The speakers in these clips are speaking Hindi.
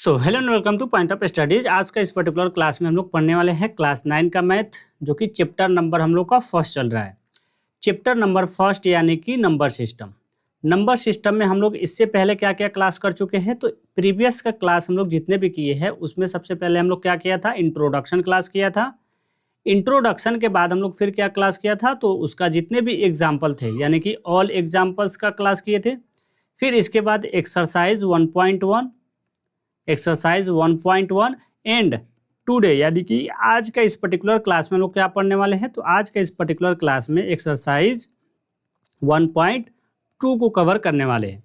So hello and welcome two point of studies. आज का इस पर्टिकुलर क्लास में हम लोग पढ़ने वाले हैं क्लास 9 का मैथ, जो कि चैप्टर नंबर हम लोग का फर्स्ट चल रहा है। चैप्टर नंबर फर्स्ट यानी कि नंबर सिस्टम। नंबर सिस्टम में हम लोग इससे पहले क्या क्या क्लास कर चुके हैं, तो प्रीवियस का क्लास हम लोग जितने भी किए हैं उसमें सबसे पहले हम लोग क्या किया था, इंट्रोडक्शन क्लास किया था। इंट्रोडक्शन के बाद हम लोग फिर क्या क्लास किया था, तो उसका जितने भी एग्जाम्पल थे यानी कि ऑल एग्जाम्पल्स का क्लास किए थे। फिर इसके बाद एक्सरसाइज 1.1, एक्सरसाइज 1.1 एंड टुडे यानी कि आज का इस पर्टिकुलर क्लास में लोग क्या पढ़ने वाले हैं, तो आज का इस पर्टिकुलर क्लास में एक्सरसाइज 1.2 को कवर करने वाले हैं।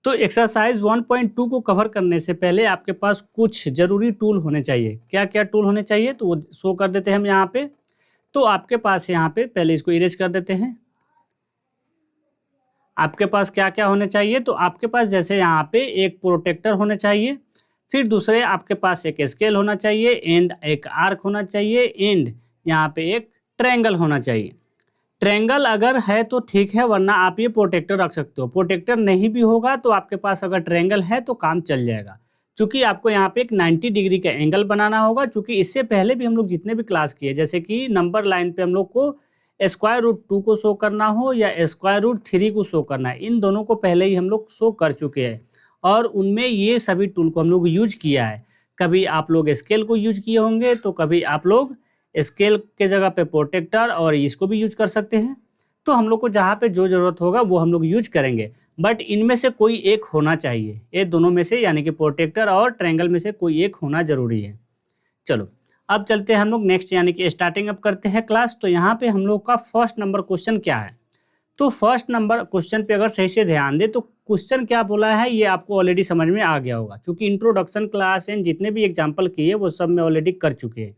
तो एक्सरसाइज 1.2 को कवर करने से पहले आपके पास कुछ ज़रूरी टूल होने चाहिए। क्या क्या टूल होने चाहिए, तो वो शो कर देते हैं हम यहाँ पे। तो आपके पास यहाँ पे पहले इसको इरेज कर देते हैं। आपके पास क्या क्या होने चाहिए, तो आपके पास जैसे यहाँ पे एक प्रोटेक्टर होने चाहिए, फिर दूसरे आपके पास एक स्केल होना चाहिए एंड एक आर्क होना चाहिए एंड यहाँ पे एक ट्रायंगल होना चाहिए। ट्रायंगल अगर है तो ठीक है, वरना आप ये प्रोटेक्टर रख सकते हो। प्रोटेक्टर नहीं भी होगा तो आपके पास अगर ट्रायंगल है तो काम चल जाएगा, क्योंकि आपको यहाँ पे एक 90 डिग्री का एंगल बनाना होगा। क्योंकि इससे पहले भी हम लोग जितने भी क्लास किए, जैसे कि नंबर लाइन पे हम लोग को √2 को शो करना हो या √3 को शो करना है, इन दोनों को पहले ही हम लोग शो कर चुके हैं और उनमें ये सभी टूल को हम लोग यूज किया है। कभी आप लोग स्केल को यूज किए होंगे, तो कभी आप लोग स्केल के जगह पे प्रोटेक्टर और इसको भी यूज कर सकते हैं। तो हम लोग को जहाँ पे जो ज़रूरत होगा वो हम लोग यूज करेंगे, बट इनमें से कोई एक होना चाहिए। ये दोनों में से यानी कि प्रोटेक्टर और ट्रायंगल में से कोई एक होना ज़रूरी है। चलो अब चलते हैं हम लोग नेक्स्ट यानी कि स्टार्टिंग अप करते हैं क्लास। तो यहाँ पे हम लोग का फर्स्ट नंबर क्वेश्चन क्या है, तो फर्स्ट नंबर क्वेश्चन पे अगर सही से ध्यान दे तो क्वेश्चन क्या बोला है ये आपको ऑलरेडी समझ में आ गया होगा, क्योंकि इंट्रोडक्शन क्लास एंड जितने भी एग्जाम्पल किए वो सब में ऑलरेडी कर चुके हैं।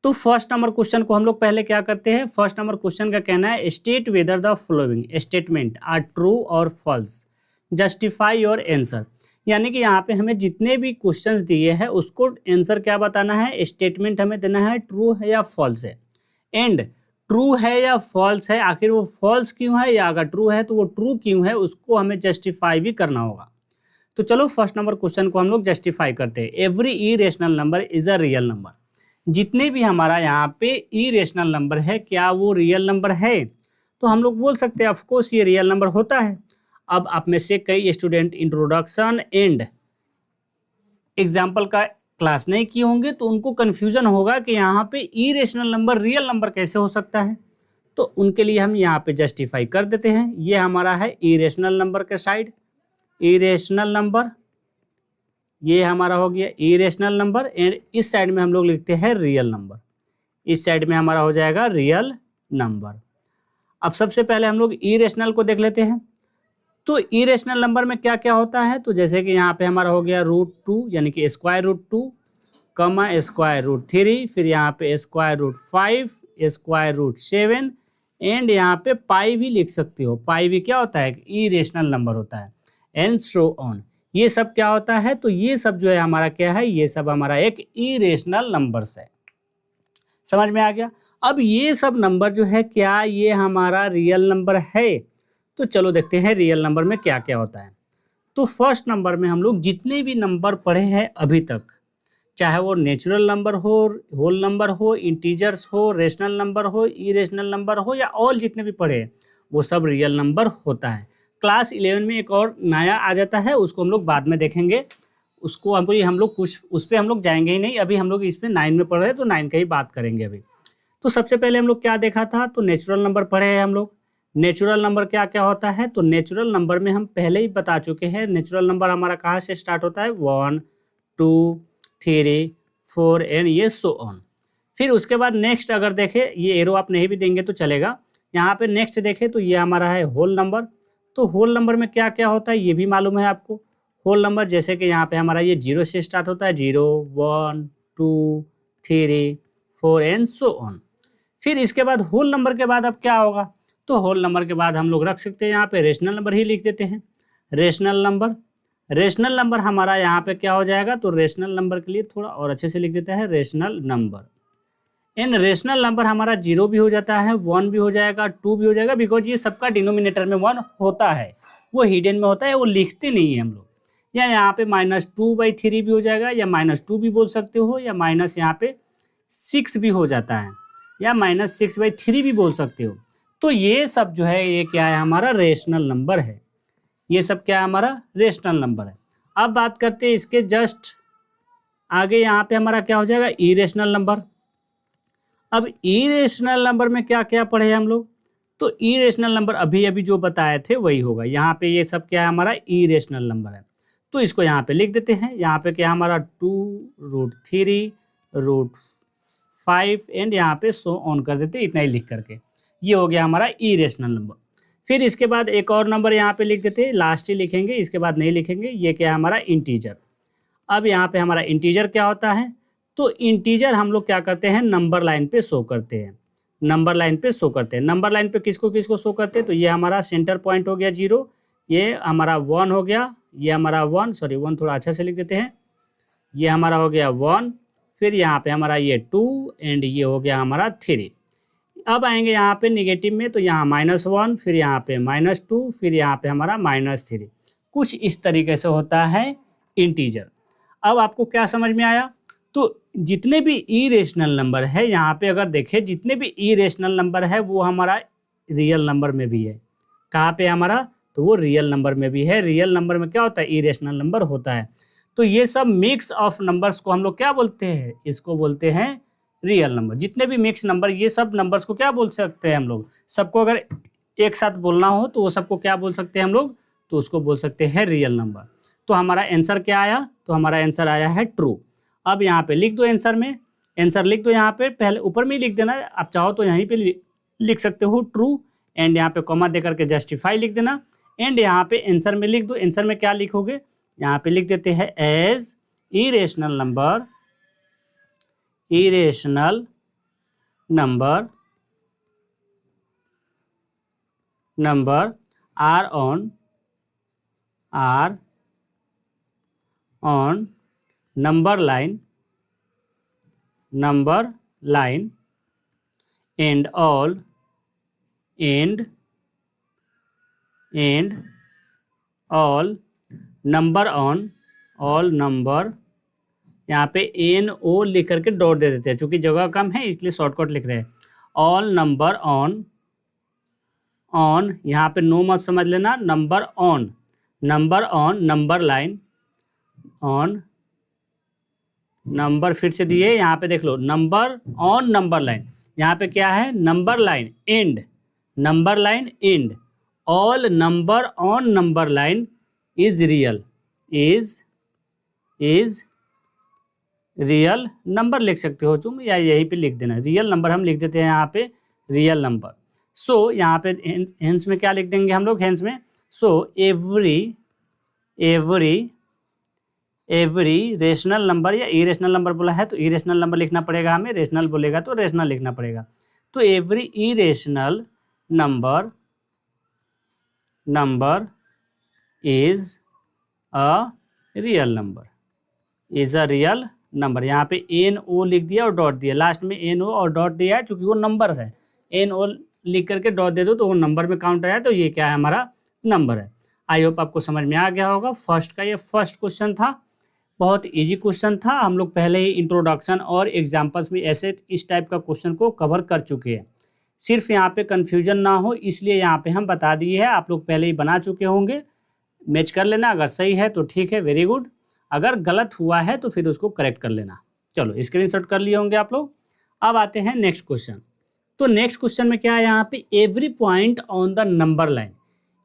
तो फर्स्ट नंबर क्वेश्चन को हम लोग पहले क्या करते हैं, फर्स्ट नंबर क्वेश्चन का कहना है state whether the following statement are true और फॉल्स, जस्टिफाई योर आंसर। यानी कि यहाँ पे हमें जितने भी क्वेश्चंस दिए हैं उसको आंसर क्या बताना है, स्टेटमेंट हमें देना है ट्रू है या फॉल्स है, एंड ट्रू है या फॉल्स है, आखिर वो फॉल्स क्यों है, या अगर ट्रू है तो वो ट्रू क्यों है, उसको हमें जस्टिफाई भी करना होगा। तो चलो फर्स्ट नंबर क्वेश्चन को हम लोग जस्टिफाई करते हैं। Every irrational number is a real number. जितने भी हमारा यहाँ पे इरेशनल नंबर है, क्या वो रियल नंबर है, तो हम लोग बोल सकते हैं ऑफकोर्स ये रियल नंबर होता है। अब आप में से कई स्टूडेंट इंट्रोडक्शन एंड एग्जाम्पल का क्लास नहीं किए होंगे, तो उनको कन्फ्यूजन होगा कि यहाँ पे इरेशनल नंबर रियल नंबर कैसे हो सकता है। तो उनके लिए हम यहाँ पे जस्टिफाई कर देते हैं। ये हमारा है इरेशनल नंबर के साइड, इरेशनल नंबर, ये हमारा हो गया इरेशनल नंबर, एंड इस साइड में हम लोग लिखते हैं रियल नंबर। इस साइड में हमारा हो जाएगा रियल नंबर। अब सबसे पहले हम लोग इरेशनल को देख लेते हैं। तो इरेशनल नंबर में क्या क्या होता है, तो जैसे कि यहाँ पे हमारा हो गया √2 यानी कि √2, कमा √3, फिर यहाँ पे √5, √7 एंड यहाँ पे पाई भी लिख सकते हो। पाई भी क्या होता है, इरेशनल नंबर होता है, एंड सो ऑन। ये सब क्या होता है, तो ये सब जो है हमारा क्या है, ये सब हमारा एक इरेशनल नंबर्स है। समझ में आ गया। अब ये सब नंबर जो है क्या ये हमारा रियल नंबर है, तो चलो देखते हैं रियल नंबर में क्या क्या होता है। तो फर्स्ट नंबर में हम लोग जितने भी नंबर पढ़े हैं अभी तक, चाहे वो नेचुरल नंबर हो, होल नंबर हो, इंटीजर्स हो, रेशनल नंबर हो, इरेशनल नंबर हो, या ऑल जितने भी पढ़े हैं, वो सब रियल नंबर होता है। क्लास 11 में एक और नया आ जाता है, उसको हम लोग बाद में देखेंगे। उसको हम लोग कुछ उस पर हम लोग जाएंगे ही नहीं। अभी हम लोग इसमें 9 में पढ़ रहे हैं, तो 9 का ही बात करेंगे अभी। तो सबसे पहले हम लोग क्या देखा था, तो नेचुरल नंबर पढ़े हैं हम लोग। नेचुरल नंबर क्या क्या होता है, तो नेचुरल नंबर में हम पहले ही बता चुके हैं। नेचुरल नंबर हमारा कहाँ से स्टार्ट होता है, 1 2 3 4 एंड ये सो ऑन। फिर उसके बाद नेक्स्ट अगर देखें, ये एरो आप नहीं भी देंगे तो चलेगा। यहाँ पे नेक्स्ट देखें तो ये हमारा है होल नंबर। तो होल नंबर में क्या क्या होता है ये भी मालूम है आपको। होल नंबर जैसे कि यहाँ पे हमारा ये 0 से स्टार्ट होता है, 0 1 2 3 4 एंड सो ऑन। फिर इसके बाद होल नंबर के बाद अब क्या होगा, तो होल नंबर के बाद हम लोग रख सकते हैं यहाँ पे रेशनल नंबर ही लिख देते हैं। रेशनल नंबर, रेशनल नंबर हमारा यहाँ पे क्या हो जाएगा, तो रेशनल नंबर के लिए थोड़ा और अच्छे से लिख देते हैं rational number. And rational number हमारा 0 भी हो जाता है, 1 भी हो जाएगा, 2 भी हो जाएगा, बिकॉज ये सबका डिनोमिनेटर में 1 होता है, वो हिडन में होता है, वो लिखते नहीं है हम लोग। या यहाँ पे -2/3 भी हो जाएगा, या -2 भी बोल सकते हो, या माइनस यहाँ पे 6 भी हो जाता है, या -6/3 भी बोल सकते हो। तो ये सब जो है ये क्या है, हमारा रेशनल नंबर है। ये सब क्या है, हमारा रेशनल नंबर है। अब बात करते हैं इसके जस्ट आगे, यहाँ पे हमारा क्या हो जाएगा, इरेशनल नंबर। अब इरेशनल नंबर में क्या क्या पढ़े हम लोग, तो इरेशनल नंबर अभी अभी जो बताए थे वही होगा। यहाँ पे ये सब क्या है, हमारा इरेशनल नंबर है। तो इसको यहाँ पे लिख देते हैं। यहाँ पे क्या हमारा 2√3 √5 एंड यहाँ पे सो ऑन कर देते, इतना ही लिख करके। ये हो गया हमारा इरेशनल नंबर। फिर इसके बाद एक और नंबर यहाँ पे लिख देते हैं, लास्ट ही लिखेंगे, इसके बाद नहीं लिखेंगे। ये क्या है, हमारा इंटीजर। अब यहाँ पे हमारा इंटीजर क्या होता है, तो इंटीजर हम लोग क्या करते हैं, नंबर लाइन पे शो करते हैं। नंबर लाइन पे शो करते हैं। नंबर लाइन पे किसको किसको शो करते हैं, तो ये हमारा सेंटर पॉइंट हो गया 0, ये हमारा 1 हो गया, ये हमारा 1 थोड़ा अच्छा से लिख देते हैं, ये हमारा हो गया 1, फिर यहाँ पे हमारा ये 2 एंड ये हो गया हमारा 3। अब आएंगे यहाँ पे निगेटिव में, तो यहाँ -1, फिर यहाँ पे -2, फिर यहाँ पे हमारा -3। कुछ इस तरीके से होता है इंटीजर। अब आपको क्या समझ में आया, तो जितने भी इरेशनल नंबर है यहाँ पे अगर देखें, जितने भी इरेशनल नंबर है वो हमारा रियल नंबर में भी है। कहाँ पे हमारा, तो वो रियल नंबर में भी है। रियल नंबर में क्या होता है, इरेशनल नंबर होता है। तो ये सब मिक्स ऑफ नंबर्स को हम लोग क्या बोलते हैं, इसको बोलते हैं रियल नंबर। जितने भी मिक्स नंबर, ये सब नंबर्स को क्या बोल सकते हैं हम लोग, सबको अगर एक साथ बोलना हो तो वो सबको क्या बोल सकते हैं हम लोग, तो उसको बोल सकते हैं रियल नंबर। तो हमारा आंसर क्या आया, तो हमारा आंसर आया है ट्रू। अब यहाँ पे लिख दो आंसर में, आंसर लिख दो यहाँ पे, पहले ऊपर में ही लिख देना, आप चाहो तो यहीं पे लिख सकते हो ट्रू, एंड यहाँ पे कॉमा दे करके जस्टिफाई लिख देना, एंड यहाँ पे आंसर में लिख दो। आंसर में क्या लिखोगे, यहाँ पे लिख देते हैं as irrational number, irrational number are on number line and all number यहाँ पे एन ओ लिख करके डॉट दे देते हैं, चूंकि जगह कम है इसलिए शॉर्टकट लिख रहे हैं। ऑल नंबर ऑन यहाँ पे नो मत समझ लेना, number on number line on number, फिर से दिए यहाँ पे देख लो, नंबर ऑन नंबर लाइन, यहाँ पे क्या है, number line and all number on number line is real number लिख सकते हो तुम, या यहीं पे लिख देना रियल नंबर, हम लिख देते हैं यहाँ पे रियल नंबर। सो यहाँ पे हेंस में क्या लिख देंगे हम लोग, हेंस में सो एवरी रेशनल नंबर, या इरेशनल नंबर बोला है तो इरेशनल नंबर लिखना पड़ेगा हमें, रेशनल बोलेगा तो रेशनल लिखना पड़ेगा। तो every irrational number is a real number, यहाँ पे एन ओ लिख दिया और डॉट दिया, लास्ट में एन ओ और डॉट दिया है, चूंकि वो नंबर है, एन ओ लिख करके डॉट दे दो तो वो नंबर में काउंट आया, तो ये क्या है, हमारा नंबर है। आई होप आपको समझ में आ गया होगा। फर्स्ट का ये फर्स्ट क्वेश्चन था, बहुत इजी क्वेश्चन था। हम लोग पहले ही इंट्रोडक्शन और एग्जाम्पल्स में ऐसे इस टाइप का क्वेश्चन को कवर कर चुके हैं। सिर्फ यहाँ पे कन्फ्यूजन ना हो इसलिए यहाँ पे हम बता दिए हैं, आप लोग पहले ही बना चुके होंगे, मैच कर लेना, अगर सही है तो ठीक है, वेरी गुड, अगर गलत हुआ है तो फिर उसको करेक्ट कर लेना। चलो स्क्रीनशॉट कर लिए होंगे आप लोग। अब आते हैं नेक्स्ट क्वेश्चन। तो नेक्स्ट क्वेश्चन में क्या है, यहाँ पे every point on the number line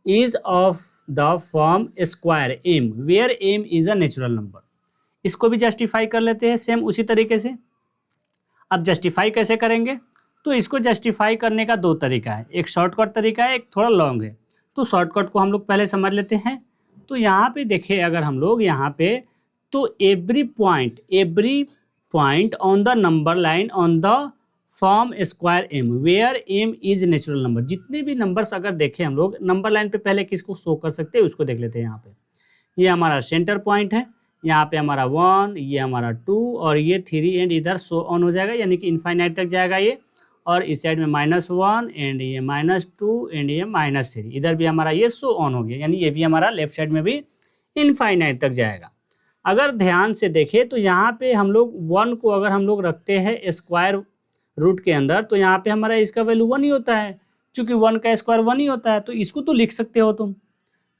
is of the form square M where M is a natural number. इसको भी जस्टिफाई कर लेते हैं सेम उसी तरीके से। अब जस्टिफाई कैसे करेंगे, तो इसको जस्टिफाई करने का दो तरीका है, एक शॉर्टकट तरीका है, एक थोड़ा लॉन्ग है। तो शॉर्टकट को हम लोग पहले समझ लेते हैं। तो यहाँ पे देखिए, अगर हम लोग यहाँ पे, तो every point on the number line on the form square M where M is natural number, जितने भी नंबर्स अगर देखें हम लोग नंबर लाइन पे, पहले किसको शो कर सकते हैं उसको देख लेते हैं। यहाँ पे ये हमारा सेंटर पॉइंट है, यहाँ पे हमारा 1, ये हमारा 2 और ये 3 एंड इधर शो ऑन हो जाएगा, यानी कि इनफाइनाइट तक जाएगा ये, और इस साइड में -1 एंड ये -2 एंड ये -3, इधर भी हमारा ये शो ऑन हो गया, यानी ये भी हमारा लेफ्ट साइड में भी इनफाइनाइट तक जाएगा। अगर ध्यान से देखें तो यहाँ पे हम लोग 1 को अगर हम लोग रखते हैं स्क्वायर रूट के अंदर, तो यहाँ पे हमारा इसका वैल्यू 1 ही होता है, क्योंकि 1 का स्क्वायर 1 ही होता है, तो इसको तो लिख सकते हो तुम।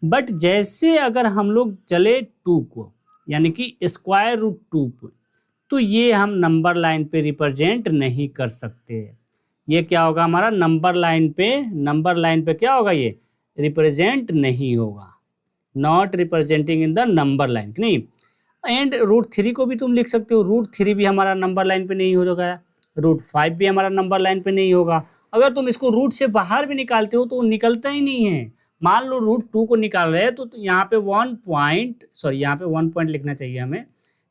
बट जैसे अगर हम लोग चले 2 को, यानी कि स्क्वायर रूट 2 को, तो ये हम नंबर लाइन पे रिप्रेजेंट नहीं कर सकते। ये क्या होगा हमारा नंबर लाइन पे क्या होगा, ये रिप्रेजेंट नहीं होगा, not representing in the number line, नहीं। एंड √3 को भी तुम लिख सकते हो, √3 भी हमारा नंबर लाइन पे नहीं होगा, √5 भी हमारा नंबर लाइन पे नहीं होगा। अगर तुम इसको रूट से बाहर भी निकालते हो तो वो निकलता ही नहीं है। मान लो √2 को निकाल रहे हैं तो यहाँ पे 1 पॉइंट लिखना चाहिए हमें।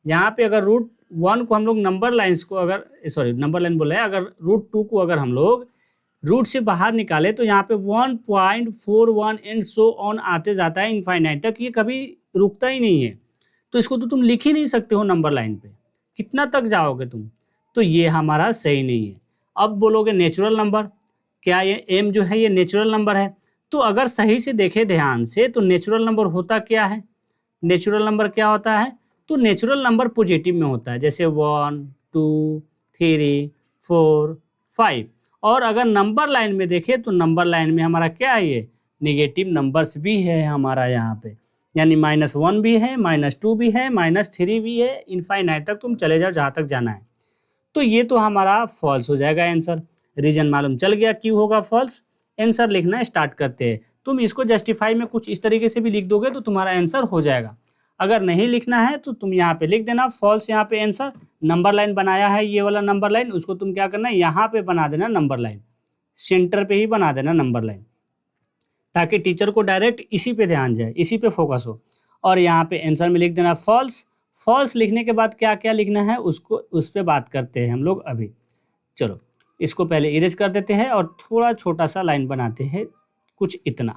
यहाँ पे अगर √1 को हम लोग नंबर लाइन्स को नंबर लाइन बोल रहे हैं, अगर √2 को अगर हम लोग रूट से बाहर निकाले तो यहाँ पे 1.41 एंड सो ऑन आते जाता है इनफाइनाइट तक, ये कभी रुकता ही नहीं है। तो इसको तो तुम लिख ही नहीं सकते हो नंबर लाइन पे, कितना तक जाओगे तुम, तो ये हमारा सही नहीं है। अब बोलोगे नेचुरल नंबर, क्या ये m जो है ये नेचुरल नंबर है? तो अगर सही से देखें ध्यान से तो नेचुरल नंबर होता क्या है, नेचुरल नंबर क्या होता है, तो नेचुरल नंबर पॉजिटिव में होता है, जैसे 1 2 3 4 5। और अगर नंबर लाइन में देखें तो नंबर लाइन में हमारा क्या है, ये नेगेटिव नंबर्स भी है हमारा यहाँ पे, यानी -1 भी है, -2 भी है, -3 भी है, इनफाइनाइट तक तुम चले जाओ जहाँ तक जाना है। तो ये तो हमारा फॉल्स हो जाएगा आंसर। रीजन मालूम चल गया क्यों होगा फॉल्स। आंसर लिखना स्टार्ट करते हैं। तुम इसको जस्टिफाई में कुछ इस तरीके से भी लिख दोगे तो तुम्हारा आंसर हो जाएगा। अगर नहीं लिखना है तो तुम यहाँ पे लिख देना फॉल्स, यहाँ पे आंसर। नंबर लाइन बनाया है ये वाला नंबर लाइन, उसको तुम क्या करना यहाँ पे बना देना नंबर लाइन, सेंटर पे ही बना देना नंबर लाइन, ताकि टीचर को डायरेक्ट इसी पे ध्यान जाए, इसी पे फोकस हो। और यहाँ पे आंसर में लिख देना फॉल्स। फॉल्स लिखने के बाद क्या क्या लिखना है उसको उस पर बात करते हैं हम लोग अभी। चलो इसको पहले इरेज कर देते हैं और थोड़ा छोटा सा लाइन बनाते हैं, कुछ इतना।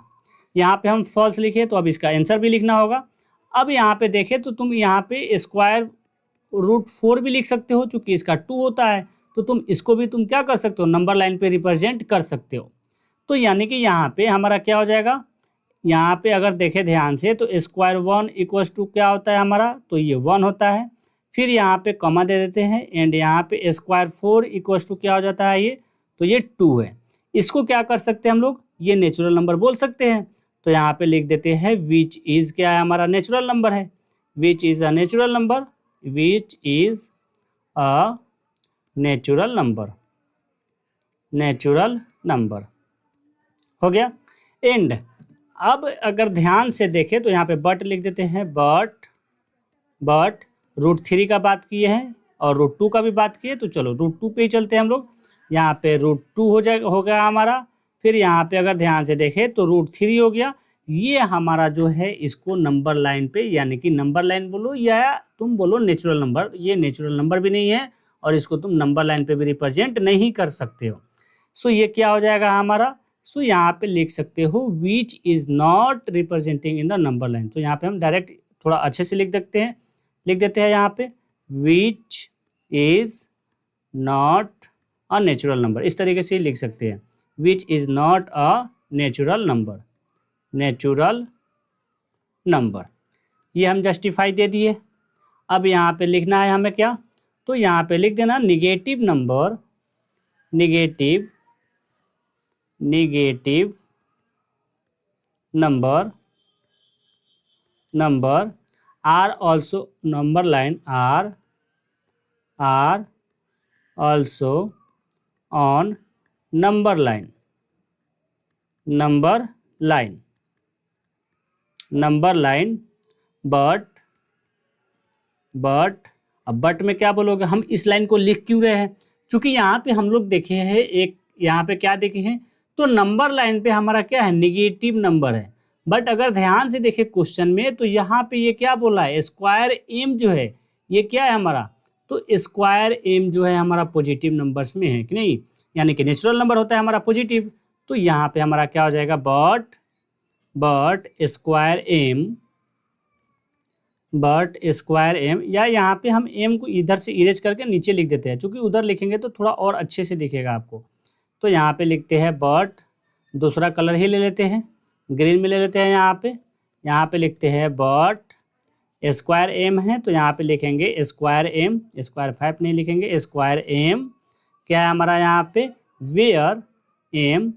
यहाँ पे हम फॉल्स लिखे तो अब इसका आंसर भी लिखना होगा। अब यहाँ पे देखें तो तुम यहाँ पे स्क्वायर √4 भी लिख सकते हो, चूँकि इसका 2 होता है, तो तुम इसको भी तुम क्या कर सकते हो, नंबर लाइन पे रिप्रेजेंट कर सकते हो। तो यानी कि यहाँ पे हमारा क्या हो जाएगा, यहाँ पे अगर देखें ध्यान से तो स्क्वायर 1 = क्या होता है हमारा, तो ये 1 होता है। फिर यहाँ पे कॉमा दे देते हैं एंड यहाँ पे स्क्वायर 4 = क्या हो जाता है ये, तो ये 2 है। इसको क्या कर सकते हैं हम लोग, ये नेचुरल नंबर बोल सकते हैं। तो यहाँ पे लिख देते हैं विच इज़, क्या है हमारा नेचुरल नंबर है, which is a natural number, which is a natural number, natural number हो गया। एंड अब अगर ध्यान से देखें तो यहाँ पे बट लिख देते हैं, बट √3 का बात किए हैं और √2 का भी बात किए, तो चलो √2 पे ही चलते हैं हम लोग। यहाँ पे √2 हो गया हमारा। फिर यहाँ पे अगर ध्यान से देखें तो √3 हो गया। ये हमारा जो है इसको नंबर लाइन पे, यानी कि नंबर लाइन बोलो या तुम बोलो नेचुरल नंबर, ये नेचुरल नंबर भी नहीं है और इसको तुम नंबर लाइन पे भी रिप्रेजेंट नहीं कर सकते हो। सो ये क्या हो जाएगा हमारा, सो यहाँ पे लिख सकते हो which is not representing in the number line. तो यहाँ पे हम डायरेक्ट थोड़ा अच्छे से लिख देते हैं यहाँ पे which is not a natural number, इस तरीके से ही लिख सकते हैं, which is not a natural number, natural number. ये हम जस्टिफाई दे दिए। अब यहाँ पे लिखना है हमें क्या, तो यहाँ पे लिख देना negative number, negative number are also, number line are also on number line, but अब बट में क्या बोलोगे, हम इस लाइन को लिख क्यों रहे हैं, क्योंकि यहाँ पे हम लोग देखे हैं एक, यहाँ पे क्या देखे हैं, तो नंबर लाइन पे हमारा क्या है, नेगेटिव नंबर है। बट अगर ध्यान से देखें क्वेश्चन में तो यहाँ पे ये क्या बोला है, स्क्वायर एम जो है ये क्या है हमारा, तो स्क्वायर एम जो है हमारा पॉजिटिव नंबर्स में है कि नहीं, यानी कि नेचुरल नंबर होता है हमारा पॉजिटिव। तो यहाँ पे हमारा क्या हो जाएगा, बट स्क्वायर एम, या यहाँ पे हम एम को इधर से इरेज करके नीचे लिख देते हैं, क्योंकि उधर लिखेंगे तो थोड़ा और अच्छे से दिखेगा आपको। तो यहाँ पे लिखते हैं बट, दूसरा कलर ही ले लेते हैं, ग्रीन में ले लेते हैं यहाँ पे लिखते हैं बट स्क्वायर एम है तो यहाँ पे लिखेंगे स्क्वायर एम, स्क्वायर 5 नहीं लिखेंगे, स्क्वायर एम क्या है हमारा यहाँ पे वेयर एम,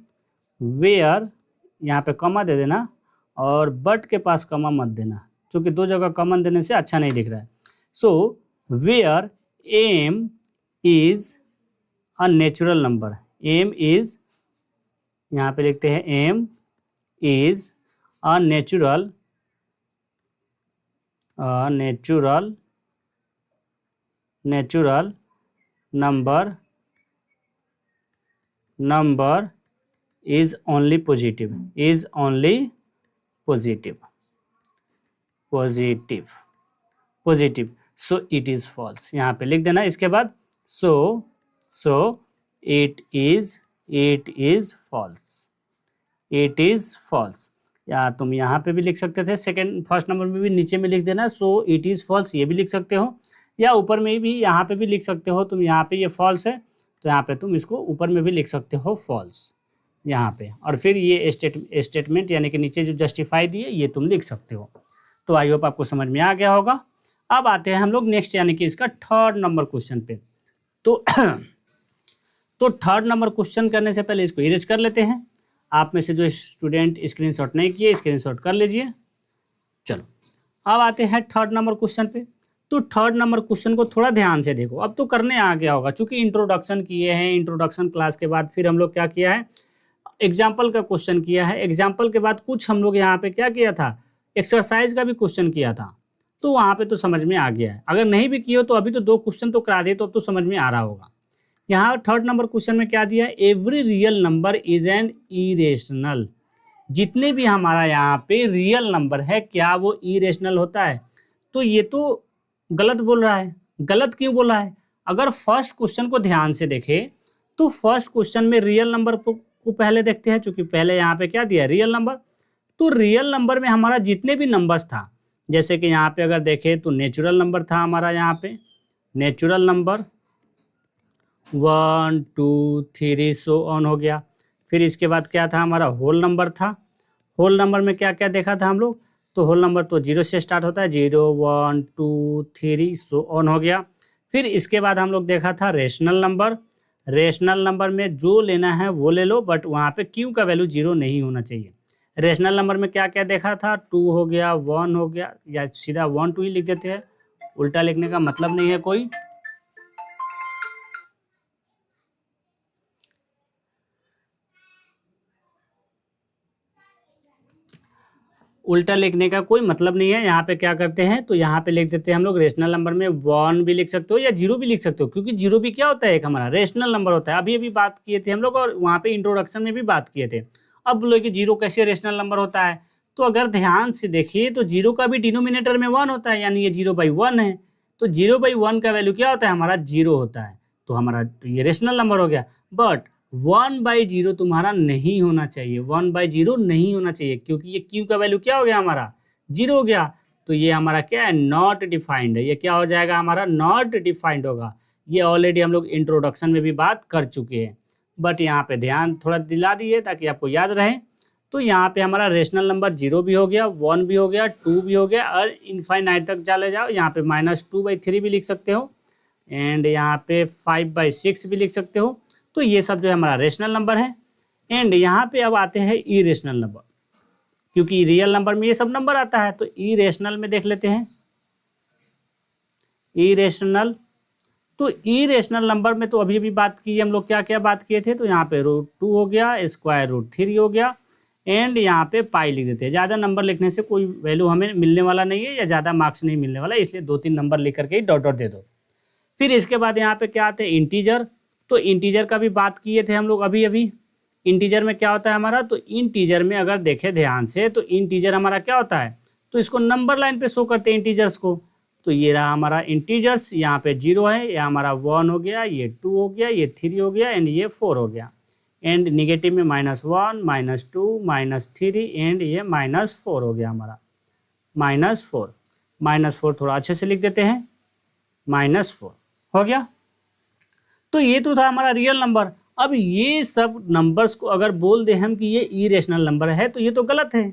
वेयर यहाँ पे कॉमा दे देना और बट के पास कॉमा मत देना क्योंकि दो जगह कॉमन देने से अच्छा नहीं दिख रहा है। So where M is a natural number, M is यहाँ पे लिखते हैं M is a natural number is only positive, is only positive, so it is false, यहाँ पे लिख देना। इसके बाद so it is false, या तुम यहाँ पे भी लिख सकते थे, सेकंड फर्स्ट नंबर में भी नीचे में लिख देना so it is false, ये भी लिख सकते हो, या ऊपर में भी यहाँ पे भी लिख सकते हो तुम, यहाँ पे ये false है तो यहाँ पे तुम इसको ऊपर में भी लिख सकते हो false यहाँ पे, और फिर ये स्टेटमेंट यानी कि नीचे जो जस्टिफाई दिए ये तुम लिख सकते हो। तो आई होप आपको समझ में आ गया होगा। अब आते हैं हम लोग नेक्स्ट यानी कि इसका थर्ड नंबर क्वेश्चन पे। तो थर्ड नंबर क्वेश्चन करने से पहले इसको इरेज कर लेते हैं। आप में से जो स्टूडेंट स्क्रीनशॉट नहीं किए स्क्रीनशॉट कर लीजिए। चलो अब आते हैं थर्ड नंबर क्वेश्चन पे। तो थर्ड नंबर क्वेश्चन को थोड़ा ध्यान से देखो, अब तो करने आ गया होगा क्योंकि इंट्रोडक्शन किए हैं, इंट्रोडक्शन क्लास के बाद फिर हम लोग क्या किया है, एग्जाम्पल का क्वेश्चन किया है, एग्जाम्पल के बाद कुछ हम लोग यहाँ पे क्या किया था, एक्सरसाइज का भी क्वेश्चन किया था, तो वहाँ पे तो समझ में आ गया है। अगर नहीं भी किए हो तो अभी तो 2 क्वेश्चन तो करा दिए तो अब तो समझ में आ रहा होगा। यहाँ थर्ड नंबर क्वेश्चन में क्या दिया है, every real number is an irrational, जितने भी हमारा यहाँ पे रियल नंबर है क्या वो इरेशनल होता है। तो ये तो गलत बोल रहा है। गलत क्यों बोला है, अगर फर्स्ट क्वेश्चन को ध्यान से देखें तो फर्स्ट क्वेश्चन में रियल नंबर को पहले देखते हैं, क्योंकि पहले यहाँ पे क्या दिया है रियल नंबर। तो रियल नंबर में हमारा जितने भी नंबर्स था, जैसे कि यहाँ पे अगर देखें तो नेचुरल नंबर था हमारा, यहाँ पे नेचुरल नंबर 1 2 3 सो ऑन हो गया। फिर इसके बाद क्या था हमारा होल नंबर था। होल नंबर में क्या क्या देखा था हम लोग, तो होल नंबर तो 0 से स्टार्ट होता है, 0 1 2 3 सो ऑन हो गया। फिर इसके बाद हम लोग देखा था रेशनल नंबर। रेशनल नंबर में जो लेना है वो ले लो, बट वहाँ पे क्यू का वैल्यू 0 नहीं होना चाहिए। रेशनल नंबर में क्या क्या देखा था, 2 हो गया, 1 हो गया, या सीधा 1 2 ही लिख देते हैं, उल्टा लिखने का मतलब नहीं है कोई। उल्टा लिखने का कोई मतलब नहीं है। यहाँ पे क्या करते हैं, तो यहाँ पे लिख देते हैं हम लोग रेशनल नंबर में 1 भी लिख सकते हो या 0 भी लिख सकते हो, क्योंकि 0 भी क्या होता है, एक हमारा रेशनल नंबर होता है। अभी अभी बात किए थे हम लोग और वहाँ पे इंट्रोडक्शन में भी बात किए थे। अब बोलो कि 0 कैसे रेशनल नंबर होता है, तो अगर ध्यान से देखिए तो 0 का भी डिनोमिनेटर में 1 होता है, यानी ये 0/1 है। तो 0/1 का वैल्यू क्या होता है हमारा 0 होता है, तो हमारा ये रेशनल नंबर हो गया। बट 1/0 तुम्हारा नहीं होना चाहिए, 1/0 नहीं होना चाहिए, क्योंकि ये क्यू का वैल्यू क्या हो गया हमारा 0 हो गया। तो ये हमारा क्या है, नॉट डिफाइंड है। ये क्या हो जाएगा हमारा, नॉट डिफाइंड होगा। ये ऑलरेडी हम लोग इंट्रोडक्शन में भी बात कर चुके हैं, बट यहाँ पे ध्यान थोड़ा दिला दिए ताकि आपको याद रहे। तो यहाँ पे हमारा रेशनल नंबर 0 भी हो गया, 1 भी हो गया, 2 भी हो गया, और इनफाइनाइट तक चले जाओ। यहाँ पे -2/3 भी लिख सकते हो, एंड यहाँ पे 5/6 भी लिख सकते हो। तो ये सब जो है हमारा रेशनल नंबर है। एंड यहाँ पे अब आते हैं इरेशनल नंबर, क्योंकि रियल नंबर में ये सब नंबर आता है। तो इरेशनल में देख लेते हैं, इरेशनल। तो इरेशनल नंबर में तो अभी अभी बात की हम लोग, क्या क्या बात किए थे, तो यहाँ पे √2 हो गया, √3 हो गया, एंड यहाँ पे पाई लिख देते हैं। ज़्यादा नंबर लिखने से कोई वैल्यू हमें मिलने वाला नहीं है, या ज़्यादा मार्क्स नहीं मिलने वाला, इसलिए 2-3 नंबर लिख करके ही डॉट डॉट दे दो। फिर इसके बाद यहाँ पे क्या आते हैं, इंटीजर। तो इंटीजर का भी बात किए थे हम लोग अभी अभी। इंटीजर में क्या होता है हमारा, तो इंटीजर में अगर देखें ध्यान से तो इंटीजर हमारा क्या होता है, तो इसको नंबर लाइन पे शो करते हैं इंटीजर्स को। तो ये रहा हमारा इंटीजर्स, यहाँ पे 0 है, ये हमारा 1 हो गया, ये 2 हो गया, ये 3 हो गया, एंड ये 4 हो गया। एंड निगेटिव में -1 -2 -3 एंड ये -4 हो गया हमारा, -4 थोड़ा अच्छे से लिख देते हैं, -4 हो गया। तो ये तो था हमारा रियल नंबर। अब ये सब नंबर्स को अगर बोल दे हम कि ये इरेशनल नंबर है, तो ये तो गलत है,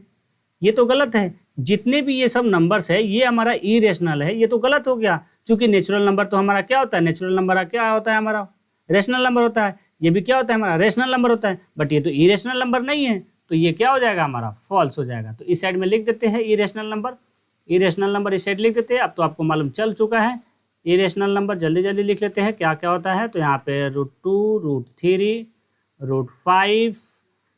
ये तो गलत है, जितने भी ये सब नंबर्स है ये हमारा इरेशनल है, ये तो गलत हो गया, क्योंकि नेचुरल नंबर तो हमारा क्या होता है, नेचुरल नंबर क्या होता है हमारा रेशनल नंबर होता है, ये भी क्या होता है हमारा रेशनल नंबर होता है, बट ये तो इरेशनल नंबर नहीं है, तो ये क्या हो जाएगा हमारा फॉल्स हो जाएगा। तो इस साइड में लिख देते हैं इरेशनल नंबर, इरेशनल नंबर इस साइड लिख देते हैं। अब तो आपको मालूम चल चुका है इरेशनल नंबर, जल्दी जल्दी लिख लेते हैं क्या क्या होता है। तो यहाँ पे √2, √3, √5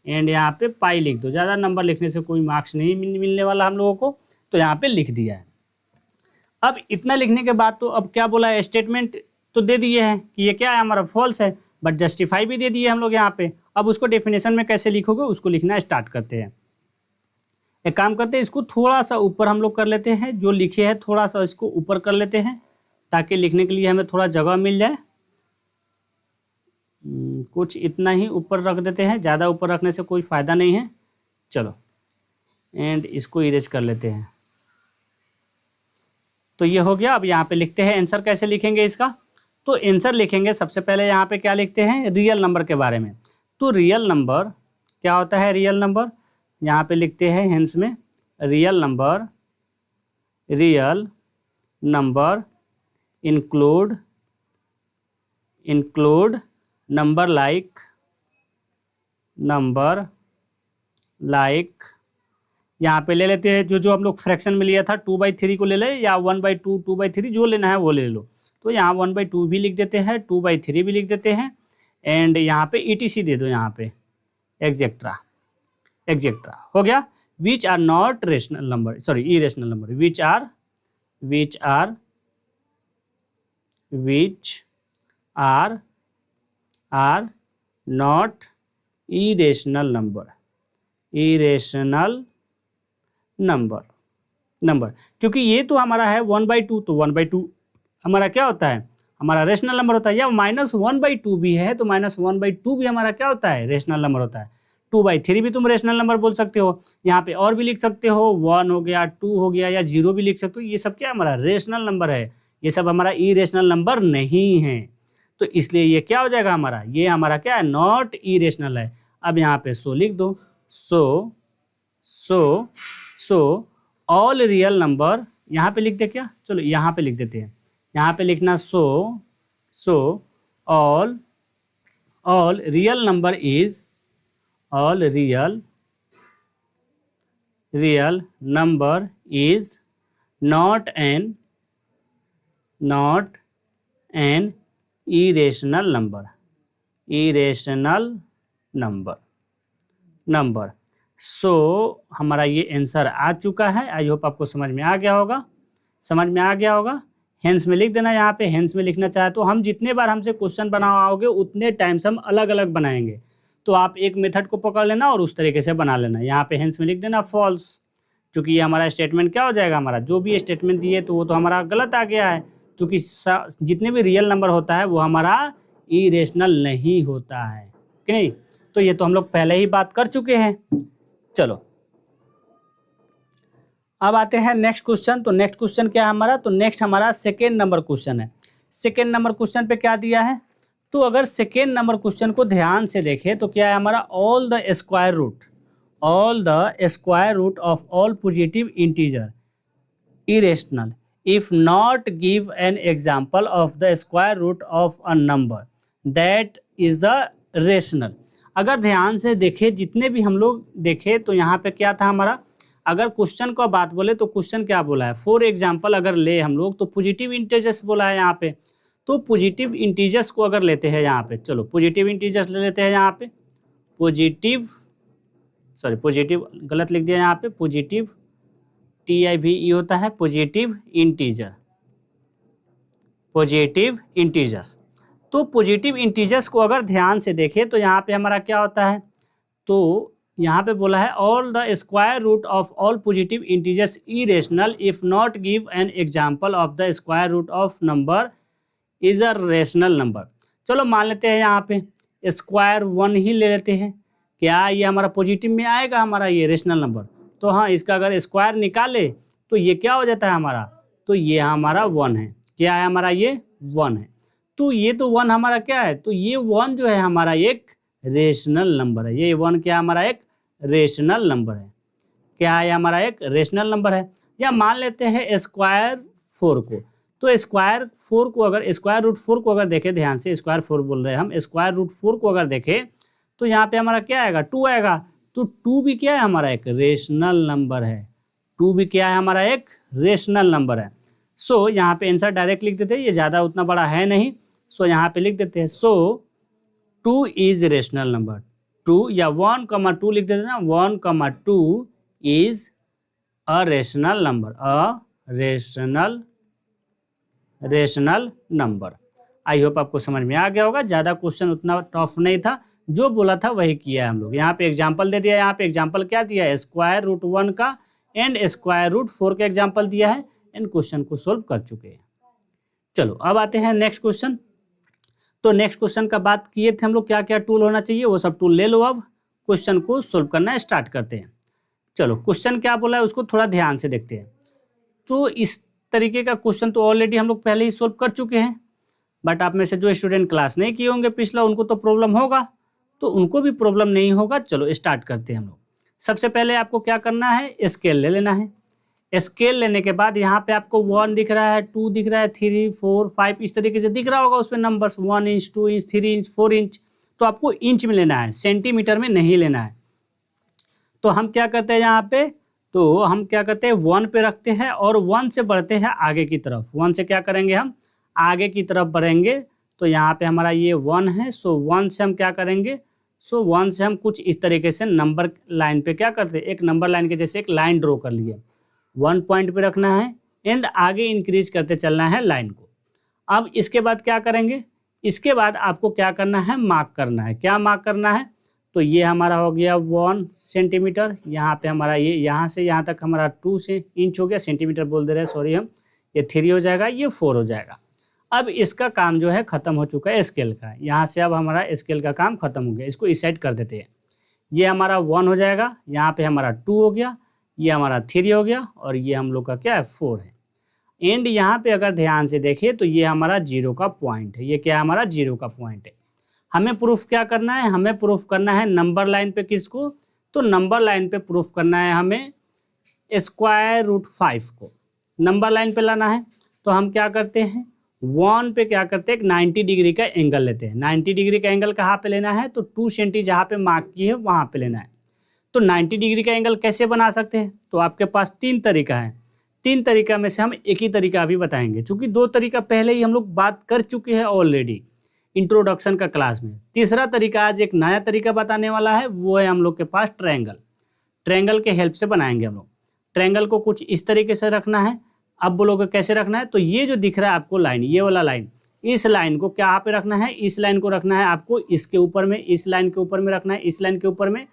एंड यहाँ पे पाई लिख दो, ज़्यादा नंबर लिखने से कोई मार्क्स नहीं मिलने वाला हम लोगों को, तो यहाँ पे लिख दिया है। अब इतना लिखने के बाद तो अब क्या बोला है, स्टेटमेंट तो दे दिए हैं कि ये क्या है हमारा फॉल्स है, बट जस्टिफाई भी दे दिए हम लोग यहाँ पे। अब उसको डेफिनेशन में कैसे लिखोगे उसको लिखना स्टार्ट करते हैं। एक काम करते हैं, इसको थोड़ा सा ऊपर हम लोग कर लेते हैं, जो लिखे हैं थोड़ा सा इसको ऊपर कर लेते हैं ताकि लिखने के लिए हमें थोड़ा जगह मिल जाए। कुछ इतना ही ऊपर रख देते हैं, ज़्यादा ऊपर रखने से कोई फ़ायदा नहीं है। चलो एंड इसको इरेज कर लेते हैं। तो ये हो गया। अब यहाँ पे लिखते हैं आंसर कैसे लिखेंगे इसका। तो आंसर लिखेंगे सबसे पहले यहाँ पे क्या लिखते हैं, रियल नंबर के बारे में। तो रियल नंबर क्या होता है, रियल नंबर यहाँ पे लिखते हैं हेंस में, real number include number like यहाँ पे ले लेते हैं जो हम लोग फ्रैक्शन में लिया था 2/3 को ले ले, या 1/2, 2/3 जो लेना है वो ले लो। तो यहाँ 1/2 भी लिख देते हैं, 2/3 भी लिख देते हैं, एंड यहाँ पे ETC दे दो, यहाँ पे एग्जेक्ट्रा हो गया। Which are not rational number, sorry irrational number, which are not irrational number, क्योंकि ये तो हमारा है 1/2, तो 1/2 हमारा क्या होता है, हमारा रेशनल नंबर होता है। या -1/2 भी है तो -1/2 भी हमारा क्या होता है, रेशनल नंबर होता है। 2/3 भी तुम रेशनल नंबर बोल सकते हो, यहाँ पे और भी लिख सकते हो, 1 हो गया, 2 हो गया, या 0 भी लिख सकते हो। ये सब क्या हमारा रेशनल नंबर है, ये सब हमारा इरेशनल नंबर नहीं है। तो इसलिए ये क्या हो जाएगा हमारा, ये हमारा क्या है, नॉट इरेशनल है। अब यहाँ पे सो लिख दो, सो ऑल रियल नंबर, यहाँ पे लिख दे क्या, चलो यहाँ पे लिख देते हैं, यहाँ पे लिखना so all real number is not an irrational number. So हमारा ये आंसर आ चुका है। आई होप आपको समझ में आ गया होगा। हेंस में लिख देना, यहाँ पे हेंस में लिखना चाहे तो हम जितने बार हमसे क्वेश्चन बनाओगे उतने टाइम्स हम अलग अलग बनाएंगे, तो आप एक मेथड को पकड़ लेना और उस तरीके से बना लेना। यहाँ पे हेंस में लिख देना फॉल्स, क्योंकि ये हमारा स्टेटमेंट क्या हो जाएगा, हमारा जो भी स्टेटमेंट दिए तो वो तो हमारा गलत आ गया है, क्योंकि जितने भी रियल नंबर होता है वो हमारा इरेशनल नहीं होता है कि नहीं। तो ये तो हम लोग पहले ही बात कर चुके हैं। चलो अब आते हैं नेक्स्ट क्वेश्चन। तो नेक्स्ट क्वेश्चन क्या है हमारा, तो नेक्स्ट हमारा सेकेंड नंबर क्वेश्चन है। सेकेंड नंबर क्वेश्चन पे क्या दिया है, तो अगर सेकेंड नंबर क्वेश्चन को ध्यान से देखें तो क्या है हमारा, all the square root of all positive integer irrational if not give an example of the square root of a number that is a rational. अगर ध्यान से देखें, जितने भी हम लोग देखें तो यहाँ पे क्या था हमारा, अगर क्वेश्चन को बात बोले तो क्वेश्चन क्या बोला है, फॉर एग्जाम्पल अगर ले हम लोग तो पॉजिटिव इंटीजर्स बोला है यहाँ पे। तो पॉजिटिव इंटीजर्स को अगर लेते हैं यहाँ पे, चलो पॉजिटिव इंटीजर्स ले लेते हैं यहाँ पे, पॉजिटिव गलत लिख दिया यहाँ पे, पॉजिटिव TIVE होता है पॉजिटिव इंटीजर्स। तो पॉजिटिव इंटीजर्स को अगर ध्यान से देखें तो यहाँ पे हमारा क्या होता है, तो यहाँ पे बोला है all the square root of all positive integers irrational if not give an example of the square root of number is a rational number. चलो मान लेते हैं यहाँ पे स्क्वायर 1 ही ले लेते हैं, क्या ये हमारा पॉजिटिव में आएगा हमारा ये रेशनल नंबर। तो हाँ, इसका अगर स्क्वायर निकाले तो ये क्या हो जाता है हमारा, तो ये हमारा 1 है, क्या है हमारा ये 1 है। तो ये तो 1 हमारा क्या है, तो ये 1 जो है हमारा एक रेशनल नंबर है, ये 1 क्या हमारा एक रेशनल नंबर है। क्या है, हमारा एक रेशनल नंबर है। या मान लेते हैं स्क्वायर 4 को, तो स्क्वायर रूट 4 को अगर देखें ध्यान से, स्क्वायर 4 बोल रहे हैं हम, स्क्वायर रूट 4 को अगर देखें तो यहाँ पे हमारा क्या आएगा, 2 आएगा। तो 2 भी क्या है, हमारा एक रेशनल नंबर है। 2 भी क्या है, हमारा एक रेशनल नंबर है। सो यहाँ पे आंसर डायरेक्ट लिख देते हैं, ये ज़्यादा उतना बड़ा है नहीं, सो यहाँ पे लिख देते हैं। सो 2 इज रेशनल नंबर। 2 या 1,2 लिख देते हैं ना, 1,2 is a rational number, a rational number. I hope आपको समझ में आ गया होगा। ज़्यादा क्वेश्चन उतना टफ नहीं था, जो बोला था वही किया है हम लोग। यहाँ पे एग्जाम्पल दे दिया, यहाँ पे एग्जाम्पल क्या दिया है, स्क्वायर रूट 1 का एंड स्क्वायर रूट 4 का एग्जाम्पल दिया है, इन क्वेश्चन को सोल्व कर चुके हैं। चलो अब आते हैं नेक्स्ट क्वेश्चन। तो नेक्स्ट क्वेश्चन का बात किए थे हम लोग, क्या क्या टूल होना चाहिए, वो सब टूल ले लो। अब क्वेश्चन को सोल्व करना स्टार्ट करते हैं। चलो क्वेश्चन क्या बोला है उसको थोड़ा ध्यान से देखते हैं। तो इस तरीके का क्वेश्चन तो ऑलरेडी हम लोग पहले ही सोल्व कर चुके हैं, बट आप में से जो स्टूडेंट क्लास नहीं किए होंगे पिछला, उनको तो प्रॉब्लम होगा, तो उनको भी प्रॉब्लम नहीं होगा। चलो स्टार्ट करते हैं हम लोग। सबसे पहले आपको क्या करना है, स्केल ले लेना है। स्केल लेने के बाद यहाँ पे आपको 1 दिख रहा है, 2 दिख रहा है, 3, 4, 5 इस तरीके से दिख रहा होगा उसमें numbers, 1 inch, 2 inch, 3 inch, 4 inch. तो आपको इंच में लेना है, सेंटीमीटर में नहीं लेना है। तो हम क्या करते हैं यहाँ पे, तो हम क्या करते हैं 1 पे रखते हैं और 1 से बढ़ते हैं आगे की तरफ। 1 से क्या करेंगे, हम आगे की तरफ बढ़ेंगे। तो यहाँ पे हमारा ये 1 है, सो 1 से हम क्या करेंगे, सो 1 से हम कुछ इस तरीके से नंबर लाइन पे क्या करते हैं, एक नंबर लाइन के जैसे एक लाइन ड्रॉ कर लिए। 1 पॉइंट पे रखना है एंड आगे इंक्रीज करते चलना है लाइन को। अब इसके बाद क्या करेंगे, इसके बाद आपको क्या करना है, मार्क करना है। क्या मार्क करना है, तो ये हमारा हो गया 1 सेंटीमीटर। यहाँ पे हमारा ये यहाँ से यहाँ तक हमारा 2 से इंच हो गया, सेंटीमीटर बोल दे रहे हैं सॉरी हम, ये 3 हो जाएगा, ये 4 हो जाएगा। अब इसका काम जो है ख़त्म हो चुका है स्केल का। यहाँ से अब हमारा स्केल का काम ख़त्म हो गया, इसको इस साइड कर देते हैं। ये हमारा 1 हो जाएगा, यहाँ पे हमारा 2 हो गया, ये हमारा 3 हो गया और ये हम लोग का क्या है 4 है। एंड यहाँ पे अगर ध्यान से देखें तो ये हमारा 0 का पॉइंट है। ये क्या है, हमारा 0 का पॉइंट है। हमें प्रूफ क्या करना है, हमें प्रूफ करना है नंबर लाइन पे किसको, तो नंबर लाइन पे प्रूफ करना है हमें स्क्वायर रूट 5 को नंबर लाइन पे लाना है। तो हम क्या करते हैं, 1 पे क्या करते हैं, एक 90 डिग्री का एंगल लेते हैं। 90 डिग्री का एंगल कहाँ पे लेना है, तो 2 सेंटी जहाँ पे मार्क की है वहाँ पे लेना है। तो 90 डिग्री का एंगल कैसे बना सकते हैं, तो आपके पास 3 तरीका है। 3 तरीका में से हम एक ही तरीका अभी बताएंगे, क्योंकि 2 तरीका पहले ही हम लोग बात कर चुके हैं ऑलरेडी इंट्रोडक्शन का क्लास में। तीसरा तरीका आज एक नया तरीका बताने वाला है, वो है हम लोग के पास ट्रायंगल। ट्रायंगल के हेल्प से बनाएंगे हम लोग। ट्रायंगल को कुछ इस तरीके से रखना है। अब बोलोगे कैसे रखना है, तो ये जो दिख रहा है आपको लाइन, ये वाला लाइन, इस लाइन को क्या पे रखना है, इस लाइन को रखना है आपको इसके ऊपर में, इस लाइन के ऊपर में रखना है, इस लाइन के ऊपर में,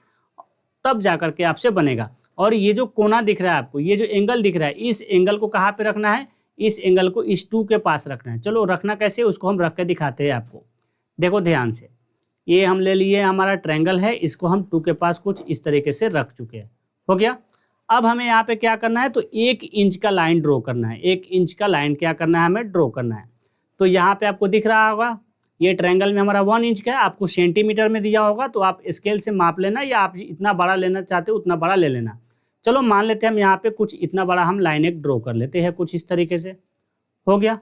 तब जा करके आपसे बनेगा। और ये जो कोना दिख रहा है आपको, ये जो एंगल दिख रहा है, इस एंगल को कहाँ पे रखना है, इस एंगल को इस 2 के पास रखना है। चलो रखना कैसे, उसको हम रख के दिखाते हैं आपको। देखो ध्यान से, ये हम ले लिए हमारा ट्रायंगल है, इसको हम 2 के पास कुछ इस तरीके से रख चुके हैं, हो गया। अब हमें यहाँ पे क्या करना है, तो 1 इंच का लाइन ड्रॉ करना है। 1 इंच का लाइन क्या करना है, हमें ड्रॉ करना है। तो यहाँ पे आपको दिख रहा होगा ये ट्रायंगल में हमारा 1 इंच का है, आपको सेंटीमीटर में दिया होगा, तो आप स्केल से माप लेना, या आप इतना बड़ा लेना चाहते हो उतना बड़ा ले लेना। चलो मान लेते हैं हम यहाँ पे कुछ इतना बड़ा हम लाइन एक ड्रॉ कर लेते हैं, कुछ इस तरीके से, हो गया।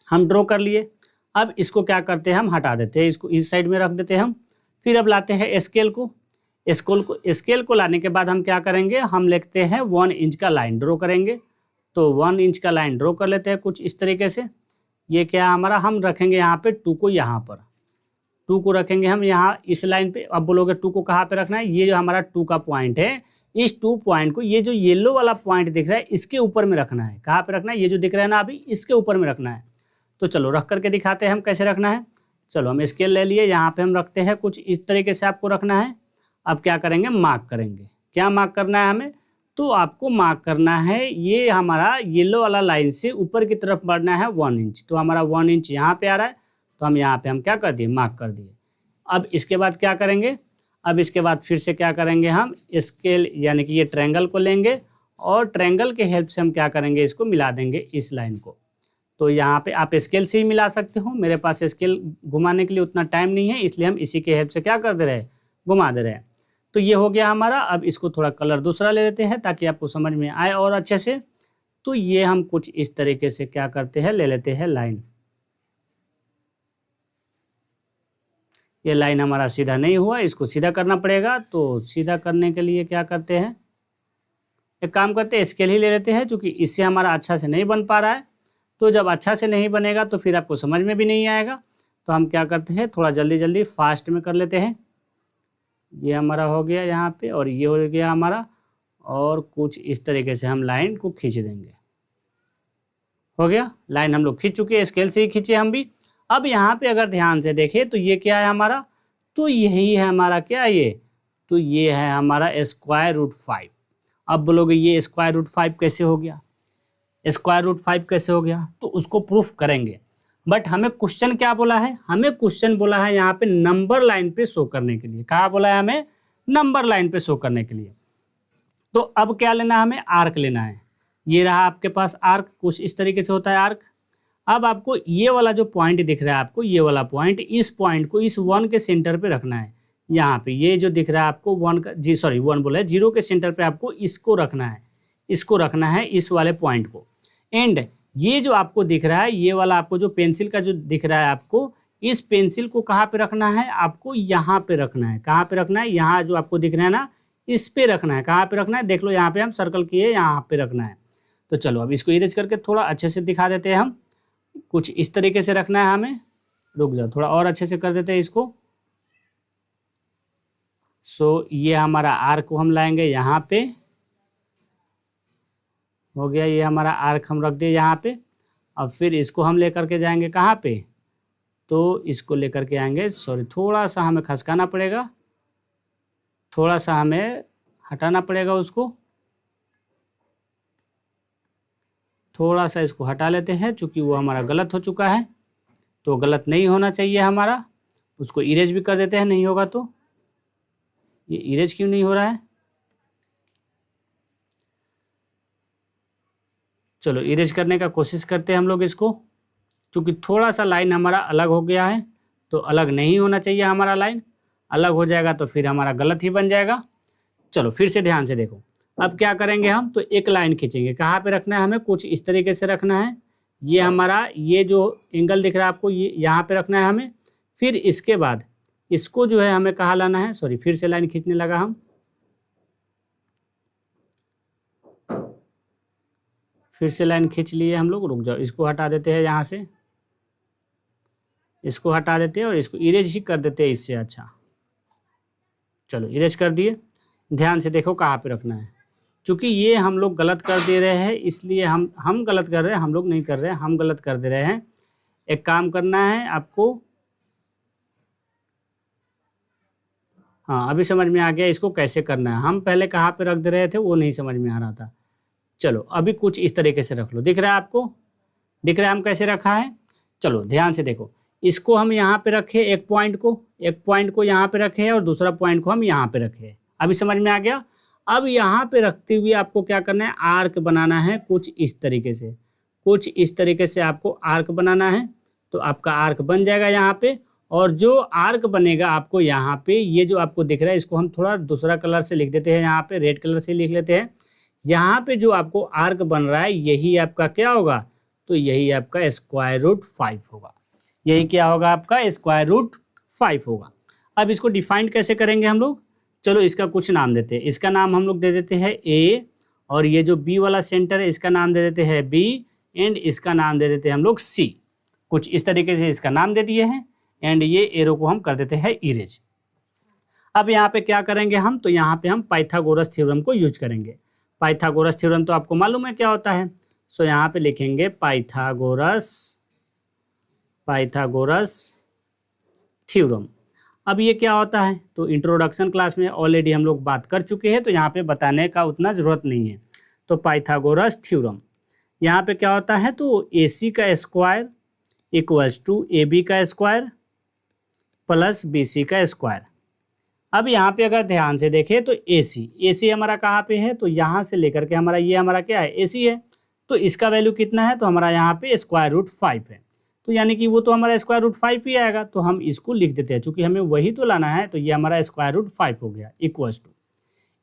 हम ड्रॉ कर लिए। अब इसको क्या करते हैं, हम हटा देते हैं, इसको इस साइड में रख देते हैं हम। फिर अब लाते हैं स्केल को। स्केल को लाने के बाद हम क्या करेंगे, हम लिखते हैं 1 इंच का लाइन ड्रॉ करेंगे। तो 1 इंच का लाइन ड्रॉ कर लेते हैं कुछ इस तरीके से। ये क्या हमारा, हम रखेंगे यहाँ पे 2 को, यहाँ पर 2 को रखेंगे हम यहाँ इस लाइन पे। अब बोलोगे 2 को कहाँ पे रखना है, ये जो हमारा 2 का पॉइंट है, इस 2 पॉइंट को, ये जो येलो वाला पॉइंट दिख रहा है, इसके ऊपर में रखना है। कहाँ पे रखना है, ये जो दिख रहा है ना अभी, इसके ऊपर में रखना है। तो चलो रख करके दिखाते हैं हम कैसे रखना है। चलो हम स्केल ले लिए, यहाँ पे हम रखते हैं कुछ इस तरीके से आपको रखना है। अब क्या करेंगे, मार्क करेंगे। क्या मार्क करना है हमें, तो आपको मार्क करना है, ये हमारा येलो वाला लाइन से ऊपर की तरफ बढ़ना है 1 इंच। तो हमारा 1 इंच यहाँ पे आ रहा है, तो हम यहाँ पे हम क्या कर दिए, मार्क कर दिए। अब इसके बाद क्या करेंगे, अब इसके बाद फिर से क्या करेंगे, हम स्केल यानी कि ये ट्रायंगल को लेंगे और ट्रायंगल के हेल्प से हम क्या करेंगे, इसको मिला देंगे इस लाइन को। तो यहाँ पे आप स्केल से ही मिला सकते हो, मेरे पास स्केल घुमाने के लिए उतना टाइम नहीं है, इसलिए हम इसी के हेल्प से क्या कर दे रहे हैं, घुमा दे रहे हैं। तो ये हो गया हमारा। अब इसको थोड़ा कलर दूसरा ले लेते हैं ताकि आपको समझ में आए और अच्छे से। तो ये हम कुछ इस तरीके से क्या करते हैं, ले लेते हैं लाइन। ये लाइन हमारा सीधा नहीं हुआ, इसको सीधा करना पड़ेगा। तो सीधा करने के लिए क्या करते हैं, एक काम करते हैं, स्केल ही ले लेते हैं, क्योंकि इससे हमारा अच्छा से नहीं बन पा रहा है। तो जब अच्छा से नहीं बनेगा तो फिर आपको समझ में भी नहीं आएगा। तो हम क्या करते हैं, थोड़ा जल्दी जल्दी फास्ट में कर लेते हैं। ये हमारा हो गया यहाँ पे, और ये हो गया हमारा, और कुछ इस तरीके से हम लाइन को खींच देंगे। हो गया, लाइन हम लोग खींच चुके हैं, स्केल से ही खींचे हम भी। अब यहाँ पे अगर ध्यान से देखें तो ये क्या है हमारा, तो यही है हमारा क्या, ये तो ये है हमारा √5। अब बोलोगे ये √5 कैसे हो गया, √5 कैसे हो गया, तो उसको प्रूफ करेंगे। बट हमें क्वेश्चन क्या बोला है, हमें क्वेश्चन बोला है यहाँ पे नंबर लाइन पे शो करने के लिए। कहाँ बोला है हमें, नंबर लाइन पे शो करने के लिए। तो अब क्या लेना है, हमें आर्क लेना है। ये रहा आपके पास आर्क, कुछ इस तरीके से होता है आर्क। अब आपको ये वाला जो पॉइंट दिख रहा है आपको, ये वाला पॉइंट, इस पॉइंट को इस 1 के सेंटर पे रखना है। यहाँ पे ये जो दिख रहा है आपको 1 का, 1 बोला है, 0 के सेंटर पे आपको इसको रखना है, इसको रखना है, इस वाले पॉइंट को। एंड ये जो आपको दिख रहा है, ये वाला आपको जो पेंसिल का जो दिख रहा है आपको, इस पेंसिल को कहाँ पे रखना है, आपको यहाँ पे रखना है। कहाँ पे रखना है, यहाँ जो आपको दिख रहा है ना, इस पे रखना है। कहाँ पे रखना है, देख लो यहाँ पे हम सर्कल किए, यहाँ पे रखना है। तो चलो अब इसको इरेज करके थोड़ा अच्छे से दिखा देते हैं हम। कुछ इस तरीके से रखना है हमें। रुक जाओ, थोड़ा और अच्छे से कर देते हैं इसको। सो ये हमारा आर्क को हम लाएंगे यहाँ पे, हो गया ये हमारा आर्क हम रख दिए यहाँ पे। अब फिर इसको हम लेकर के जाएंगे कहाँ पे, तो इसको लेकर के आएंगे, सॉरी थोड़ा सा हमें खसकाना पड़ेगा, थोड़ा सा हमें हटाना पड़ेगा उसको, थोड़ा सा इसको हटा लेते हैं, चूँकि वो हमारा गलत हो चुका है। तो गलत नहीं होना चाहिए हमारा, उसको इरेज भी कर देते हैं, नहीं होगा तो। ये इरेज क्यों नहीं हो रहा है, चलो इरेज करने का कोशिश करते हैं हम लोग इसको। चूँकि थोड़ा सा लाइन हमारा अलग हो गया है, तो अलग नहीं होना चाहिए हमारा लाइन, अलग हो जाएगा तो फिर हमारा गलत ही बन जाएगा। चलो फिर से ध्यान से देखो। अब क्या करेंगे हम, तो एक लाइन खींचेंगे। कहाँ पे रखना है हमें, कुछ इस तरीके से रखना है। ये हमारा, ये जो एंगल दिख रहा है आपको, ये यहाँ पे रखना है हमें। फिर इसके बाद इसको जो है हमें कहाँ लाना है, सॉरी फिर से लाइन खींचने लगा हम, फिर से लाइन खींच लिए हम लोग। रुक जाओ, इसको हटा देते हैं यहाँ से, इसको हटा देते हैं और इसको इरेज ही कर देते हैं इससे अच्छा। चलो इरेज कर दिए। ध्यान से देखो कहाँ पे रखना है, क्योंकि ये हम लोग गलत कर दे रहे हैं, इसलिए हम गलत कर रहे हैं, हम लोग नहीं कर रहे हैं, हम गलत कर दे रहे हैं। एक काम करना है आपको, हाँ अभी समझ में आ गया इसको कैसे करना है। हम पहले कहाँ पे रख दे रहे थे वो नहीं समझ में आ रहा था। चलो अभी कुछ इस तरीके से रख लो, दिख रहा है आपको, दिख रहा है हम कैसे रखा है। चलो ध्यान से देखो, इसको हम यहाँ पे रखे, एक पॉइंट को यहाँ पे रखे और दूसरा पॉइंट को हम यहाँ पे रखे। अभी समझ में आ गया। अब यहाँ पे रखते हुए आपको क्या करना है, आर्क बनाना है कुछ इस तरीके से, कुछ इस तरीके से आपको आर्क बनाना है। तो आपका आर्क बन जाएगा यहाँ पे। और जो आर्क बनेगा आपको यहाँ पे, ये जो आपको दिख रहा है, इसको हम थोड़ा दूसरा कलर से लिख देते हैं, यहाँ पे रेड कलर से लिख लेते हैं। यहाँ पे जो आपको आर्क बन रहा है, यही आपका क्या होगा, तो यही आपका √5 होगा। यही क्या होगा, आपका √5 होगा। अब इसको डिफाइन कैसे करेंगे हम लोग, चलो इसका कुछ नाम देते हैं। इसका नाम हम लोग दे देते हैं A, और ये जो B वाला सेंटर है इसका नाम दे देते हैं B, एंड इसका नाम दे देते हैं हम लोग C। कुछ इस तरीके से इसका नाम दे दिए हैं, एंड ये एरो को हम कर देते हैं इरेज। अब यहाँ पे क्या करेंगे हम, तो यहाँ पे हम पाइथागोरस थ्योरम को यूज करेंगे। पाइथागोरस थ्योरम तो आपको मालूम है क्या होता है। सो यहाँ पे लिखेंगे पाइथागोरस थ्योरम। अब ये क्या होता है, तो इंट्रोडक्शन क्लास में ऑलरेडी हम लोग बात कर चुके हैं, तो यहाँ पे बताने का उतना ज़रूरत नहीं है। तो पाइथागोरस थ्योरम यहाँ पे क्या होता है, तो AC का स्क्वायर इक्वल्स टू AB का स्क्वायर प्लस BC का स्क्वायर। अब यहाँ पे अगर ध्यान से देखें तो AC हमारा कहाँ पे है, तो यहाँ से लेकर के हमारा ये हमारा क्या है, AC है। तो इसका वैल्यू कितना है, तो हमारा यहाँ पे √5 है। तो यानी कि वो तो हमारा स्क्वायर रूट 5 ही आएगा, तो हम इसको लिख देते हैं, चूँकि हमें वही तो लाना है, तो ये हमारा स्क्वायर रूट 5 हो गया इक्वल्स टू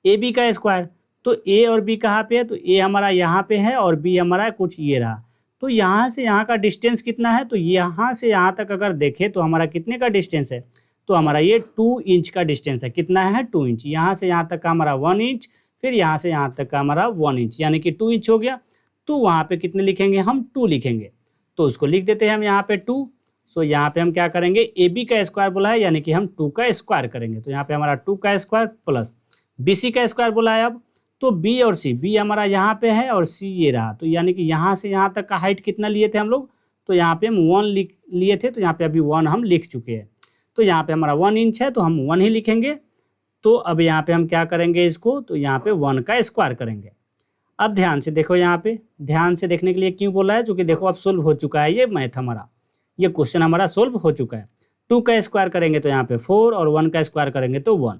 ए बी का स्क्वायर। तो ए और बी कहाँ पे है, तो ए हमारा यहाँ पे है और बी हमारा कुछ ये रहा। तो यहाँ से यहाँ का डिस्टेंस कितना है, तो यहाँ से यहाँ तक अगर देखें तो हमारा कितने का डिस्टेंस है, तो हमारा ये 2 इंच का डिस्टेंस है। कितना है, 2 इंच। यहाँ से यहाँ तक का हमारा 1 इंच, फिर यहाँ से यहाँ तक का हमारा 1 इंच, यानी कि 2 इंच हो गया। तो वहाँ पे कितने लिखेंगे, हम 2 लिखेंगे, तो उसको लिख देते हैं हम यहाँ पे 2। सो यहाँ पे हम क्या करेंगे, ए बी का स्क्वायर बोला है, यानी कि हम 2 का स्क्वायर करेंगे, तो यहाँ पे हमारा 2 का स्क्वायर प्लस बी सी का स्क्वायर बोला है। अब तो बी और सी, बी हमारा यहाँ पे है और सी ये रहा, तो यानी कि यहाँ से यहाँ तक का हाइट कितना लिए थे हम लोग, तो यहाँ पे हम 1 लिए थे, तो यहाँ पे अभी 1 हम लिख चुके हैं। तो यहाँ पे हमारा 1 इंच है, तो हम 1 ही लिखेंगे। तो अब यहाँ पे हम क्या करेंगे इसको, तो यहाँ पे 1 का स्क्वायर करेंगे। अब ध्यान से देखो, यहाँ पे ध्यान से देखने के लिए क्यों बोला है, क्योंकि देखो अब सोल्व हो चुका है ये मैथ हमारा, ये क्वेश्चन हमारा सोल्व हो चुका है। 2 का स्क्वायर करेंगे तो यहाँ पे 4 और 1 का स्क्वायर करेंगे तो 1।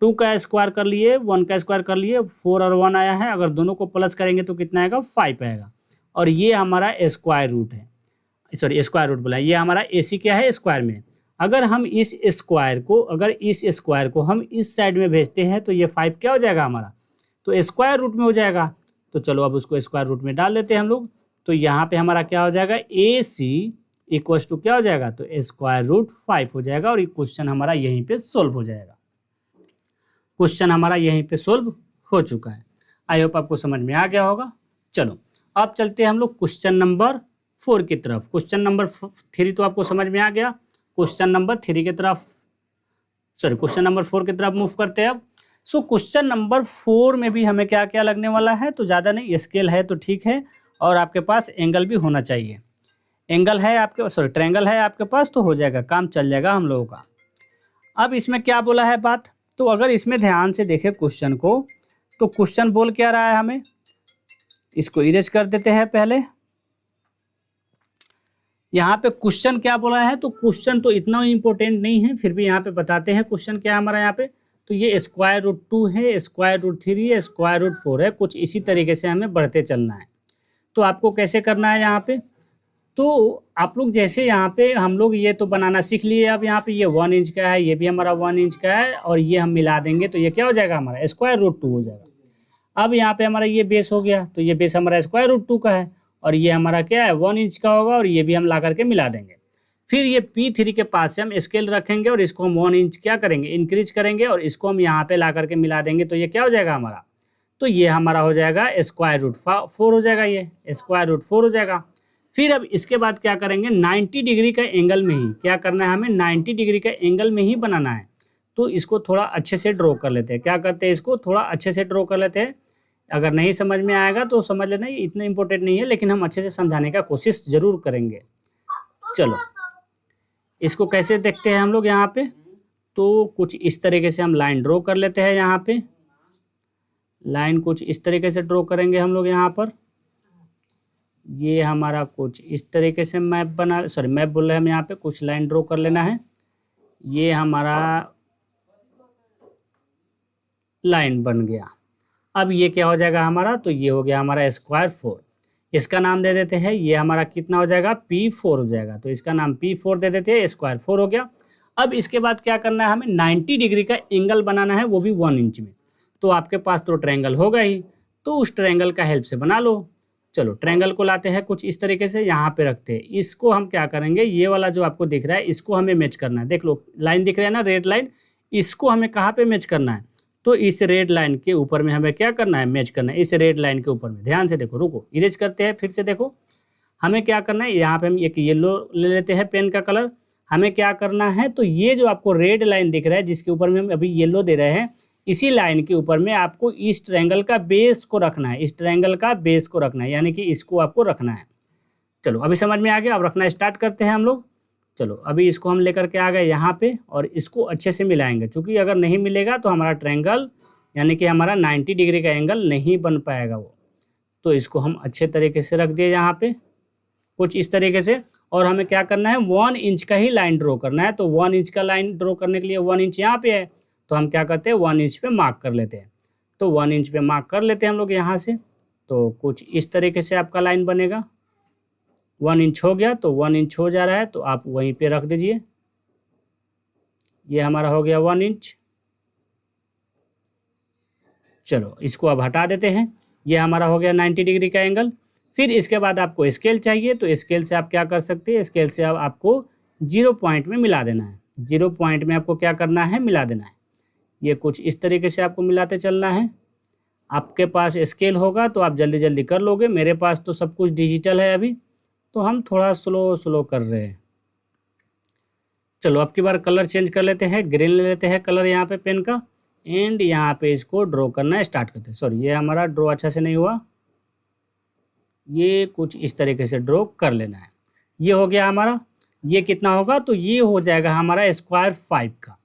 2 का स्क्वायर कर लिए, 1 का स्क्वायर कर लिए, 4 और 1 आया है, अगर दोनों को प्लस करेंगे तो कितना आएगा, 5 आएगा। और ये हमारा स्क्वायर रूट है, सॉरी स्क्वायर रूट बोला, ये हमारा AC क्या है, स्क्वायर में। अगर हम इस स्क्वायर को हम इस साइड में भेजते हैं तो ये 5 क्या हो जाएगा हमारा, तो स्क्वायर रूट में हो जाएगा। तो चलो अब उसको स्क्वायर रूट में डाल देते हैं हम लोग। तो यहाँ पे हमारा क्या हो जाएगा, AC इक्वल्स टू क्या हो जाएगा, तो स्क्वायर रूट 5 हो जाएगा। और ये क्वेश्चन हमारा यहीं पे सोल्व हो जाएगा। क्वेश्चन हमारा यहीं पे सोल्व हो चुका है। आई होप आपको समझ में आ गया होगा। चलो अब चलते हैं हम लोग क्वेश्चन नंबर 4 की तरफ। क्वेश्चन नंबर 3 तो आपको समझ में आ गया, क्वेश्चन नंबर 3 की तरफ, सॉरी क्वेश्चन नंबर 4 की तरफ मूव करते हैं अब। सो क्वेश्चन नंबर 4 में भी हमें क्या क्या लगने वाला है, तो ज़्यादा नहीं, स्केल है तो ठीक है, और आपके पास एंगल भी होना चाहिए। एंगल है आपके, सॉरी ट्रायंगल है आपके पास, तो हो जाएगा, काम चल जाएगा हम लोगों का। अब इसमें क्या बोला है बात, तो अगर इसमें ध्यान से देखें क्वेश्चन को, तो क्वेश्चन बोल क्या रहा है हमें, इसको इरेज कर देते हैं पहले। यहाँ पे क्वेश्चन क्या बोला है, तो क्वेश्चन तो इतना इम्पोर्टेंट नहीं है, फिर भी यहाँ पे बताते हैं क्वेश्चन क्या है हमारा यहाँ पे। तो ये स्क्वायर रूट 2 है, स्क्वायर रूट 3 है, स्क्वायर रूट 4 है, कुछ इसी तरीके से हमें बढ़ते चलना है। तो आपको कैसे करना है यहाँ पे, तो आप लोग जैसे यहाँ पे हम लोग ये तो बनाना सीख लिए। अब यहाँ पे ये 1 इंच का है, ये भी हमारा 1 इंच का है, और ये हम मिला देंगे तो ये क्या हो जाएगा हमारा, स्क्वायर रूट 2 हो जाएगा। अब यहाँ पे हमारा ये बेस हो गया, तो ये बेस हमारा स्क्वायर रूट 2 का है, और ये हमारा क्या है, 1 इंच का होगा, और ये भी हम ला करके मिला देंगे। फिर ये P3 के पास से हम स्केल रखेंगे और इसको हम 1 इंच क्या करेंगे, इंक्रीज करेंगे, और इसको हम यहाँ पे ला करके मिला देंगे, तो ये क्या हो जाएगा हमारा, तो ये हमारा हो जाएगा स्क्वायर रूट 4 हो जाएगा, ये स्क्वायर रूट 4 हो जाएगा। फिर अब इसके बाद क्या करेंगे, 90 डिग्री का एंगल में ही क्या करना है हमें, 90 डिग्री का एंगल में ही बनाना है। तो इसको थोड़ा अच्छे से ड्रॉ कर लेते हैं, क्या करते हैं, इसको थोड़ा अच्छे से ड्रॉ कर लेते हैं। अगर नहीं समझ में आएगा तो समझ लेना, ये इतना इंपॉर्टेंट नहीं है, लेकिन हम अच्छे से समझाने का कोशिश जरूर करेंगे। चलो इसको कैसे देखते हैं हम लोग यहाँ पे, तो कुछ इस तरीके से हम लाइन ड्रॉ कर लेते हैं। यहाँ पे लाइन कुछ इस तरीके से ड्रॉ करेंगे हम लोग यहाँ पर। ये हमारा कुछ इस तरीके से मैप बना, सॉरी मैप बोल रहे हैं हम, यहाँ पे कुछ लाइन ड्रॉ कर लेना है। ये हमारा लाइन बन गया। अब ये क्या हो जाएगा हमारा, तो ये हो गया हमारा स्क्वायर 4। इसका नाम दे देते हैं, ये हमारा कितना हो जाएगा, P4 हो जाएगा, तो इसका नाम P4 दे देते हैं, स्क्वायर 4 हो गया। अब इसके बाद क्या करना है हमें, 90 डिग्री का एंगल बनाना है, वो भी 1 इंच में। तो आपके पास तो ट्रायंगल होगा ही, तो उस ट्रायंगल का हेल्प से बना लो। चलो ट्रायंगल को लाते हैं कुछ इस तरीके से, यहाँ पे रखते हैं। इसको हम क्या करेंगे, ये वाला जो आपको दिख रहा है इसको हमें मैच करना है। देख लो लाइन दिख रहा है ना, रेड लाइन, इसको हमें कहाँ पे मैच करना है, तो इस रेड लाइन के ऊपर में हमें क्या करना है, मैच करना है इस रेड लाइन के ऊपर में। ध्यान से देखो, रुको इरेज करते हैं फिर से। देखो हमें क्या करना है, यहाँ पे हम एक येलो ले लेते हैं पेन का कलर। हमें क्या करना है, तो ये जो आपको रेड लाइन दिख रहा है जिसके ऊपर में हम अभी येलो दे रहे हैं, इसी लाइन के ऊपर में आपको इस ट्रायंगल का बेस को रखना है, इस ट्रायंगल का बेस को रखना है, यानी कि इसको आपको रखना है। चलो अभी समझ में आ गया, अब रखना स्टार्ट करते हैं हम लोग। चलो अभी इसको हम लेकर के आ गए यहाँ पे, और इसको अच्छे से मिलाएंगे, क्योंकि अगर नहीं मिलेगा तो हमारा ट्रायंगल यानी कि हमारा 90 डिग्री का एंगल नहीं बन पाएगा वो। तो इसको हम अच्छे तरीके से रख दिए यहाँ पे कुछ इस तरीके से। और हमें क्या करना है, 1 इंच का ही लाइन ड्रॉ करना है। तो 1 इंच का लाइन ड्रॉ करने के लिए 1 इंच यहाँ पे है, तो हम क्या करते हैं, 1 इंच पे मार्क कर लेते हैं। तो 1 इंच पे मार्क कर लेते हैं हम लोग यहाँ से। तो कुछ इस तरीके से आपका लाइन बनेगा, 1 इंच हो गया, तो 1 इंच हो जा रहा है, तो आप वहीं पे रख दीजिए। ये हमारा हो गया 1 इंच। चलो इसको अब हटा देते हैं। ये हमारा हो गया 90 डिग्री का एंगल। फिर इसके बाद आपको स्केल चाहिए, तो स्केल से आप क्या कर सकते हैं, स्केल से अब आपको 0 पॉइंट में मिला देना है। 0 पॉइंट में आपको क्या करना है, मिला देना है। ये कुछ इस तरीके से आपको मिलाते चलना है। आपके पास स्केल होगा तो आप जल्दी जल्दी कर लोगे, मेरे पास तो सब कुछ डिजिटल है अभी, तो हम थोड़ा स्लो स्लो कर रहे हैं। चलो अब की बार कलर चेंज कर लेते हैं, ग्रीन ले लेते हैं कलर यहाँ पे पेन का, एंड यहाँ पे इसको ड्रॉ करना स्टार्ट करते हैं। सॉरी, ये हमारा ड्रॉ अच्छा से नहीं हुआ, ये कुछ इस तरीके से ड्रॉ कर लेना है। ये हो गया हमारा। ये कितना होगा, तो ये हो जाएगा हमारा स्क्वायर 5 का,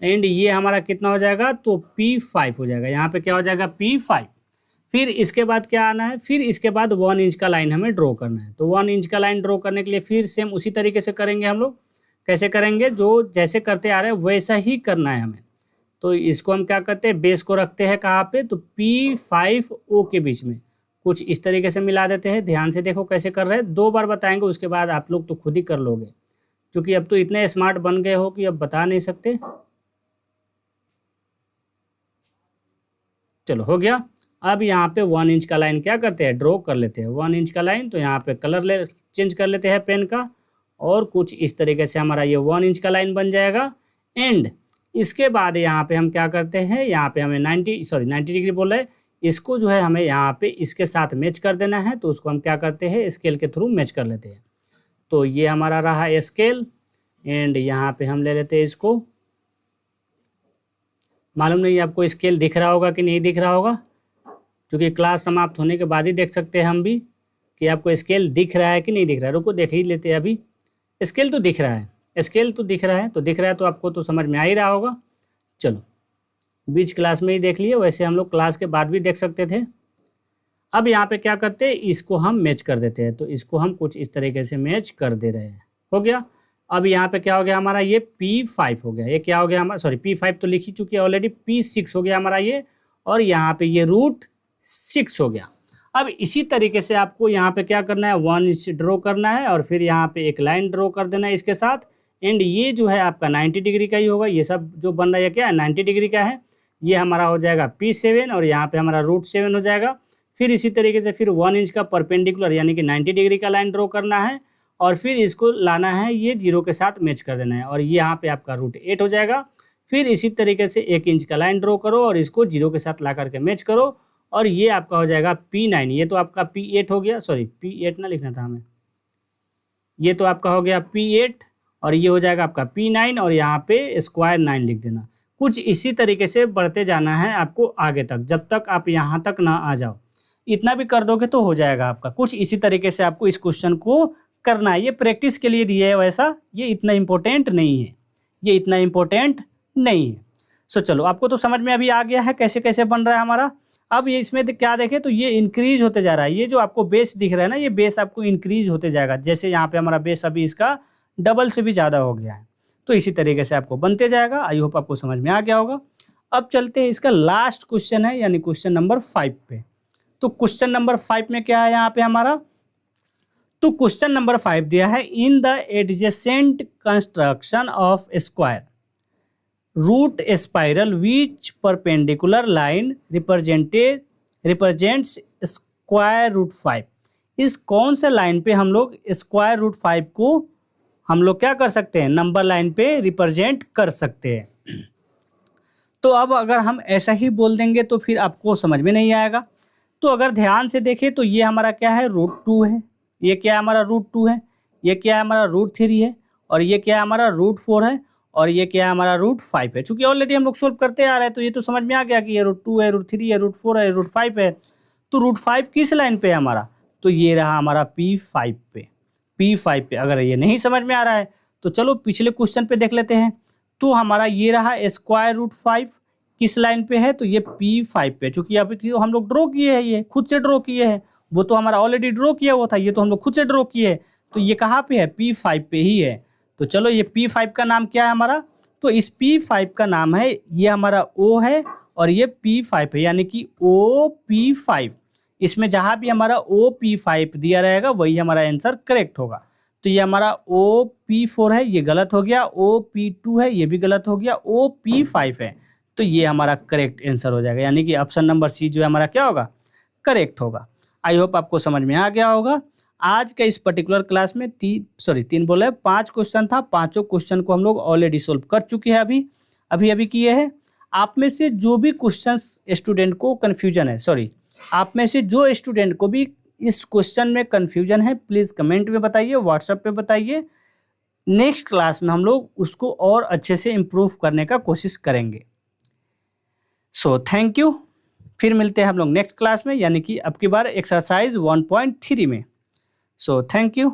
एंड ये हमारा कितना हो जाएगा, तो P5 हो जाएगा। यहाँ पे क्या हो जाएगा, P5। फिर इसके बाद क्या आना है, फिर इसके बाद 1 इंच का लाइन हमें ड्रॉ करना है। तो 1 इंच का लाइन ड्रॉ करने के लिए फिर सेम उसी तरीके से करेंगे हम लोग। कैसे करेंगे, जो जैसे करते आ रहे हैं वैसा ही करना है हमें। तो इसको हम क्या करते हैं, बेस को रखते हैं कहाँ पे, तो P5O के बीच में कुछ इस तरीके से मिला देते हैं। ध्यान से देखो कैसे कर रहे हैं, 2 बार बताएंगे, उसके बाद आप लोग तो खुद ही कर लोगे, क्योंकि अब तो इतने स्मार्ट बन गए हो कि अब बता नहीं सकते। चलो हो गया। अब यहाँ पे 1 इंच का लाइन क्या करते हैं, ड्रॉ कर लेते हैं 1 इंच का लाइन। तो यहाँ पे कलर चेंज कर लेते हैं पेन का, और कुछ इस तरीके से हमारा ये 1 इंच का लाइन बन जाएगा। एंड इसके बाद यहाँ पे हम क्या करते हैं, यहाँ पे हमें 90 डिग्री बोल रहे हैं, इसको जो है हमें यहाँ पे इसके साथ मैच कर देना है। तो उसको हम क्या करते हैं, स्केल के थ्रू मैच कर लेते हैं। तो ये हमारा रहा स्केल, एंड यहाँ पे हम ले लेते हैं इसको। मालूम नहीं आपको स्केल दिख रहा होगा कि नहीं दिख रहा होगा, क्योंकि क्लास समाप्त होने के बाद ही देख सकते हैं हम भी कि आपको स्केल दिख रहा है कि नहीं दिख रहा है। रुको देख ही लेते हैं अभी। स्केल तो दिख रहा है, स्केल तो दिख रहा है, तो दिख रहा है तो आपको तो समझ में आ ही रहा होगा। चलो बीच क्लास में ही देख लिए, वैसे हम लोग क्लास के बाद भी देख सकते थे। अब यहाँ पे क्या करते हैं, इसको हम मैच कर देते हैं। तो इसको हम कुछ इस तरीके से मैच कर दे रहे हैं। हो गया। अब यहाँ पे क्या हो गया हमारा, ये P5 हो गया। ये क्या हो गया हमारा, सॉरी P5 तो लिख ही चुकी है ऑलरेडी, P6 हो गया हमारा ये, और यहाँ पे ये √6 हो गया। अब इसी तरीके से आपको यहाँ पे क्या करना है, 1 इंच ड्रॉ करना है, और फिर यहाँ पे एक लाइन ड्रॉ कर देना है इसके साथ। एंड ये जो है आपका 90 डिग्री का ही होगा। ये सब जो बन रहा है क्या है, 90 डिग्री का है। ये हमारा हो जाएगा P7, और यहाँ पे हमारा √7 हो जाएगा। फिर इसी तरीके से फिर 1 इंच का परपेंडिकुलर यानी कि 90 डिग्री का लाइन ड्रॉ करना है, और फिर इसको लाना है, ये 0 के साथ मैच कर देना है, और ये यहाँ पे आपका √8 हो जाएगा। फिर इसी तरीके से 1 इंच का लाइन ड्रॉ करो, और इसको 0 के साथ ला करके मैच करो, और ये आपका हो जाएगा P9। ये तो आपका P8 हो गया, सॉरी P8 ना लिखना था हमें, ये तो आपका हो गया P8, और ये हो जाएगा आपका P9, और यहाँ पे स्क्वायर 9 लिख देना। कुछ इसी तरीके से बढ़ते जाना है आपको आगे तक, जब तक आप यहाँ तक ना आ जाओ। इतना भी कर दोगे तो हो जाएगा आपका। कुछ इसी तरीके से आपको इस क्वेश्चन को करना है। ये प्रैक्टिस के लिए दिया है, वैसा ये इतना इम्पोर्टेंट नहीं है, ये इतना इम्पोर्टेंट नहीं है। सो चलो आपको तो समझ में अभी आ गया है कैसे कैसे बन रहा है हमारा। अब ये इसमें क्या देखें, तो ये इंक्रीज होते जा रहा है। ये जो आपको बेस दिख रहा है ना, ये बेस आपको इंक्रीज होते जाएगा। जैसे यहाँ पे हमारा बेस अभी इसका डबल से भी ज़्यादा हो गया है, तो इसी तरीके से आपको बनते जाएगा। आई होप आपको समझ में आ गया होगा। अब चलते हैं, इसका लास्ट क्वेश्चन है, यानी क्वेश्चन नंबर 5 पे। तो क्वेश्चन नंबर 5 में क्या है यहाँ पे हमारा, तो क्वेश्चन नंबर 5 दिया है, in the adjacent construction of square root spiral which perpendicular line represents square √5। इस कौन से लाइन पे हम लोग स्क्वायर √5 को हम लोग क्या कर सकते हैं, नंबर लाइन पे रिप्रेजेंट कर सकते हैं। तो अब अगर हम ऐसा ही बोल देंगे तो फिर आपको समझ में नहीं आएगा। तो अगर ध्यान से देखें तो ये हमारा क्या है, √2 है, ये क्या है हमारा √2 है, ये क्या है हमारा √3 है, और ये क्या है हमारा √4 है, और ये क्या है हमारा √5 है। चूंकि ऑलरेडी हम लोग सोल्व करते आ रहे हैं तो ये तो समझ में आ गया कि ये √2 है, √3 है, √4 है, √5 है। तो √5 किस लाइन पे है हमारा, तो ये रहा हमारा P5 पे। P5 पे अगर ये नहीं समझ में आ रहा है तो चलो पिछले क्वेश्चन पे देख लेते हैं। तो हमारा ये रहा स्क्वायर √5 किस लाइन पे है, तो ये P5 पे। चूंकि अभी तो हम लोग ड्रॉ किए हैं, ये खुद से ड्रॉ किए हैं, वो तो हमारा ऑलरेडी ड्रॉ किया हुआ था, ये तो हम लोग खुद से ड्रॉ किए हैं। तो ये कहाँ पे है, P5 पे ही है। तो चलो ये P5 का नाम क्या है हमारा, तो इस P5 का नाम है, ये हमारा O है और ये P5 है, यानी कि OP5। इसमें जहाँ भी हमारा OP5 दिया रहेगा वही हमारा आंसर करेक्ट होगा। तो ये हमारा OP4 है, ये गलत हो गया। OP2 है, ये भी गलत हो गया। OP5 है, तो ये हमारा करेक्ट आंसर हो जाएगा, यानी कि ऑप्शन नंबर सी जो है हमारा क्या होगा, करेक्ट होगा। आई होप आपको समझ में आ गया होगा। आज के इस पर्टिकुलर क्लास में 5 क्वेश्चन था। पांचों क्वेश्चन को हम लोग ऑलरेडी सोल्व कर चुके हैं, अभी किए हैं। आप में से जो भी क्वेश्चन स्टूडेंट को कन्फ्यूजन है, आप में से जो स्टूडेंट को भी इस क्वेश्चन में कन्फ्यूजन है, प्लीज़ कमेंट में बताइए, व्हाट्सएप पे बताइए। नेक्स्ट क्लास में हम लोग उसको और अच्छे से इम्प्रूव करने का कोशिश करेंगे। So thank you. फिर मिलते हैं हम लोग नेक्स्ट क्लास में, यानी कि अब की बार एक्सरसाइज 1.3 में। So thank you.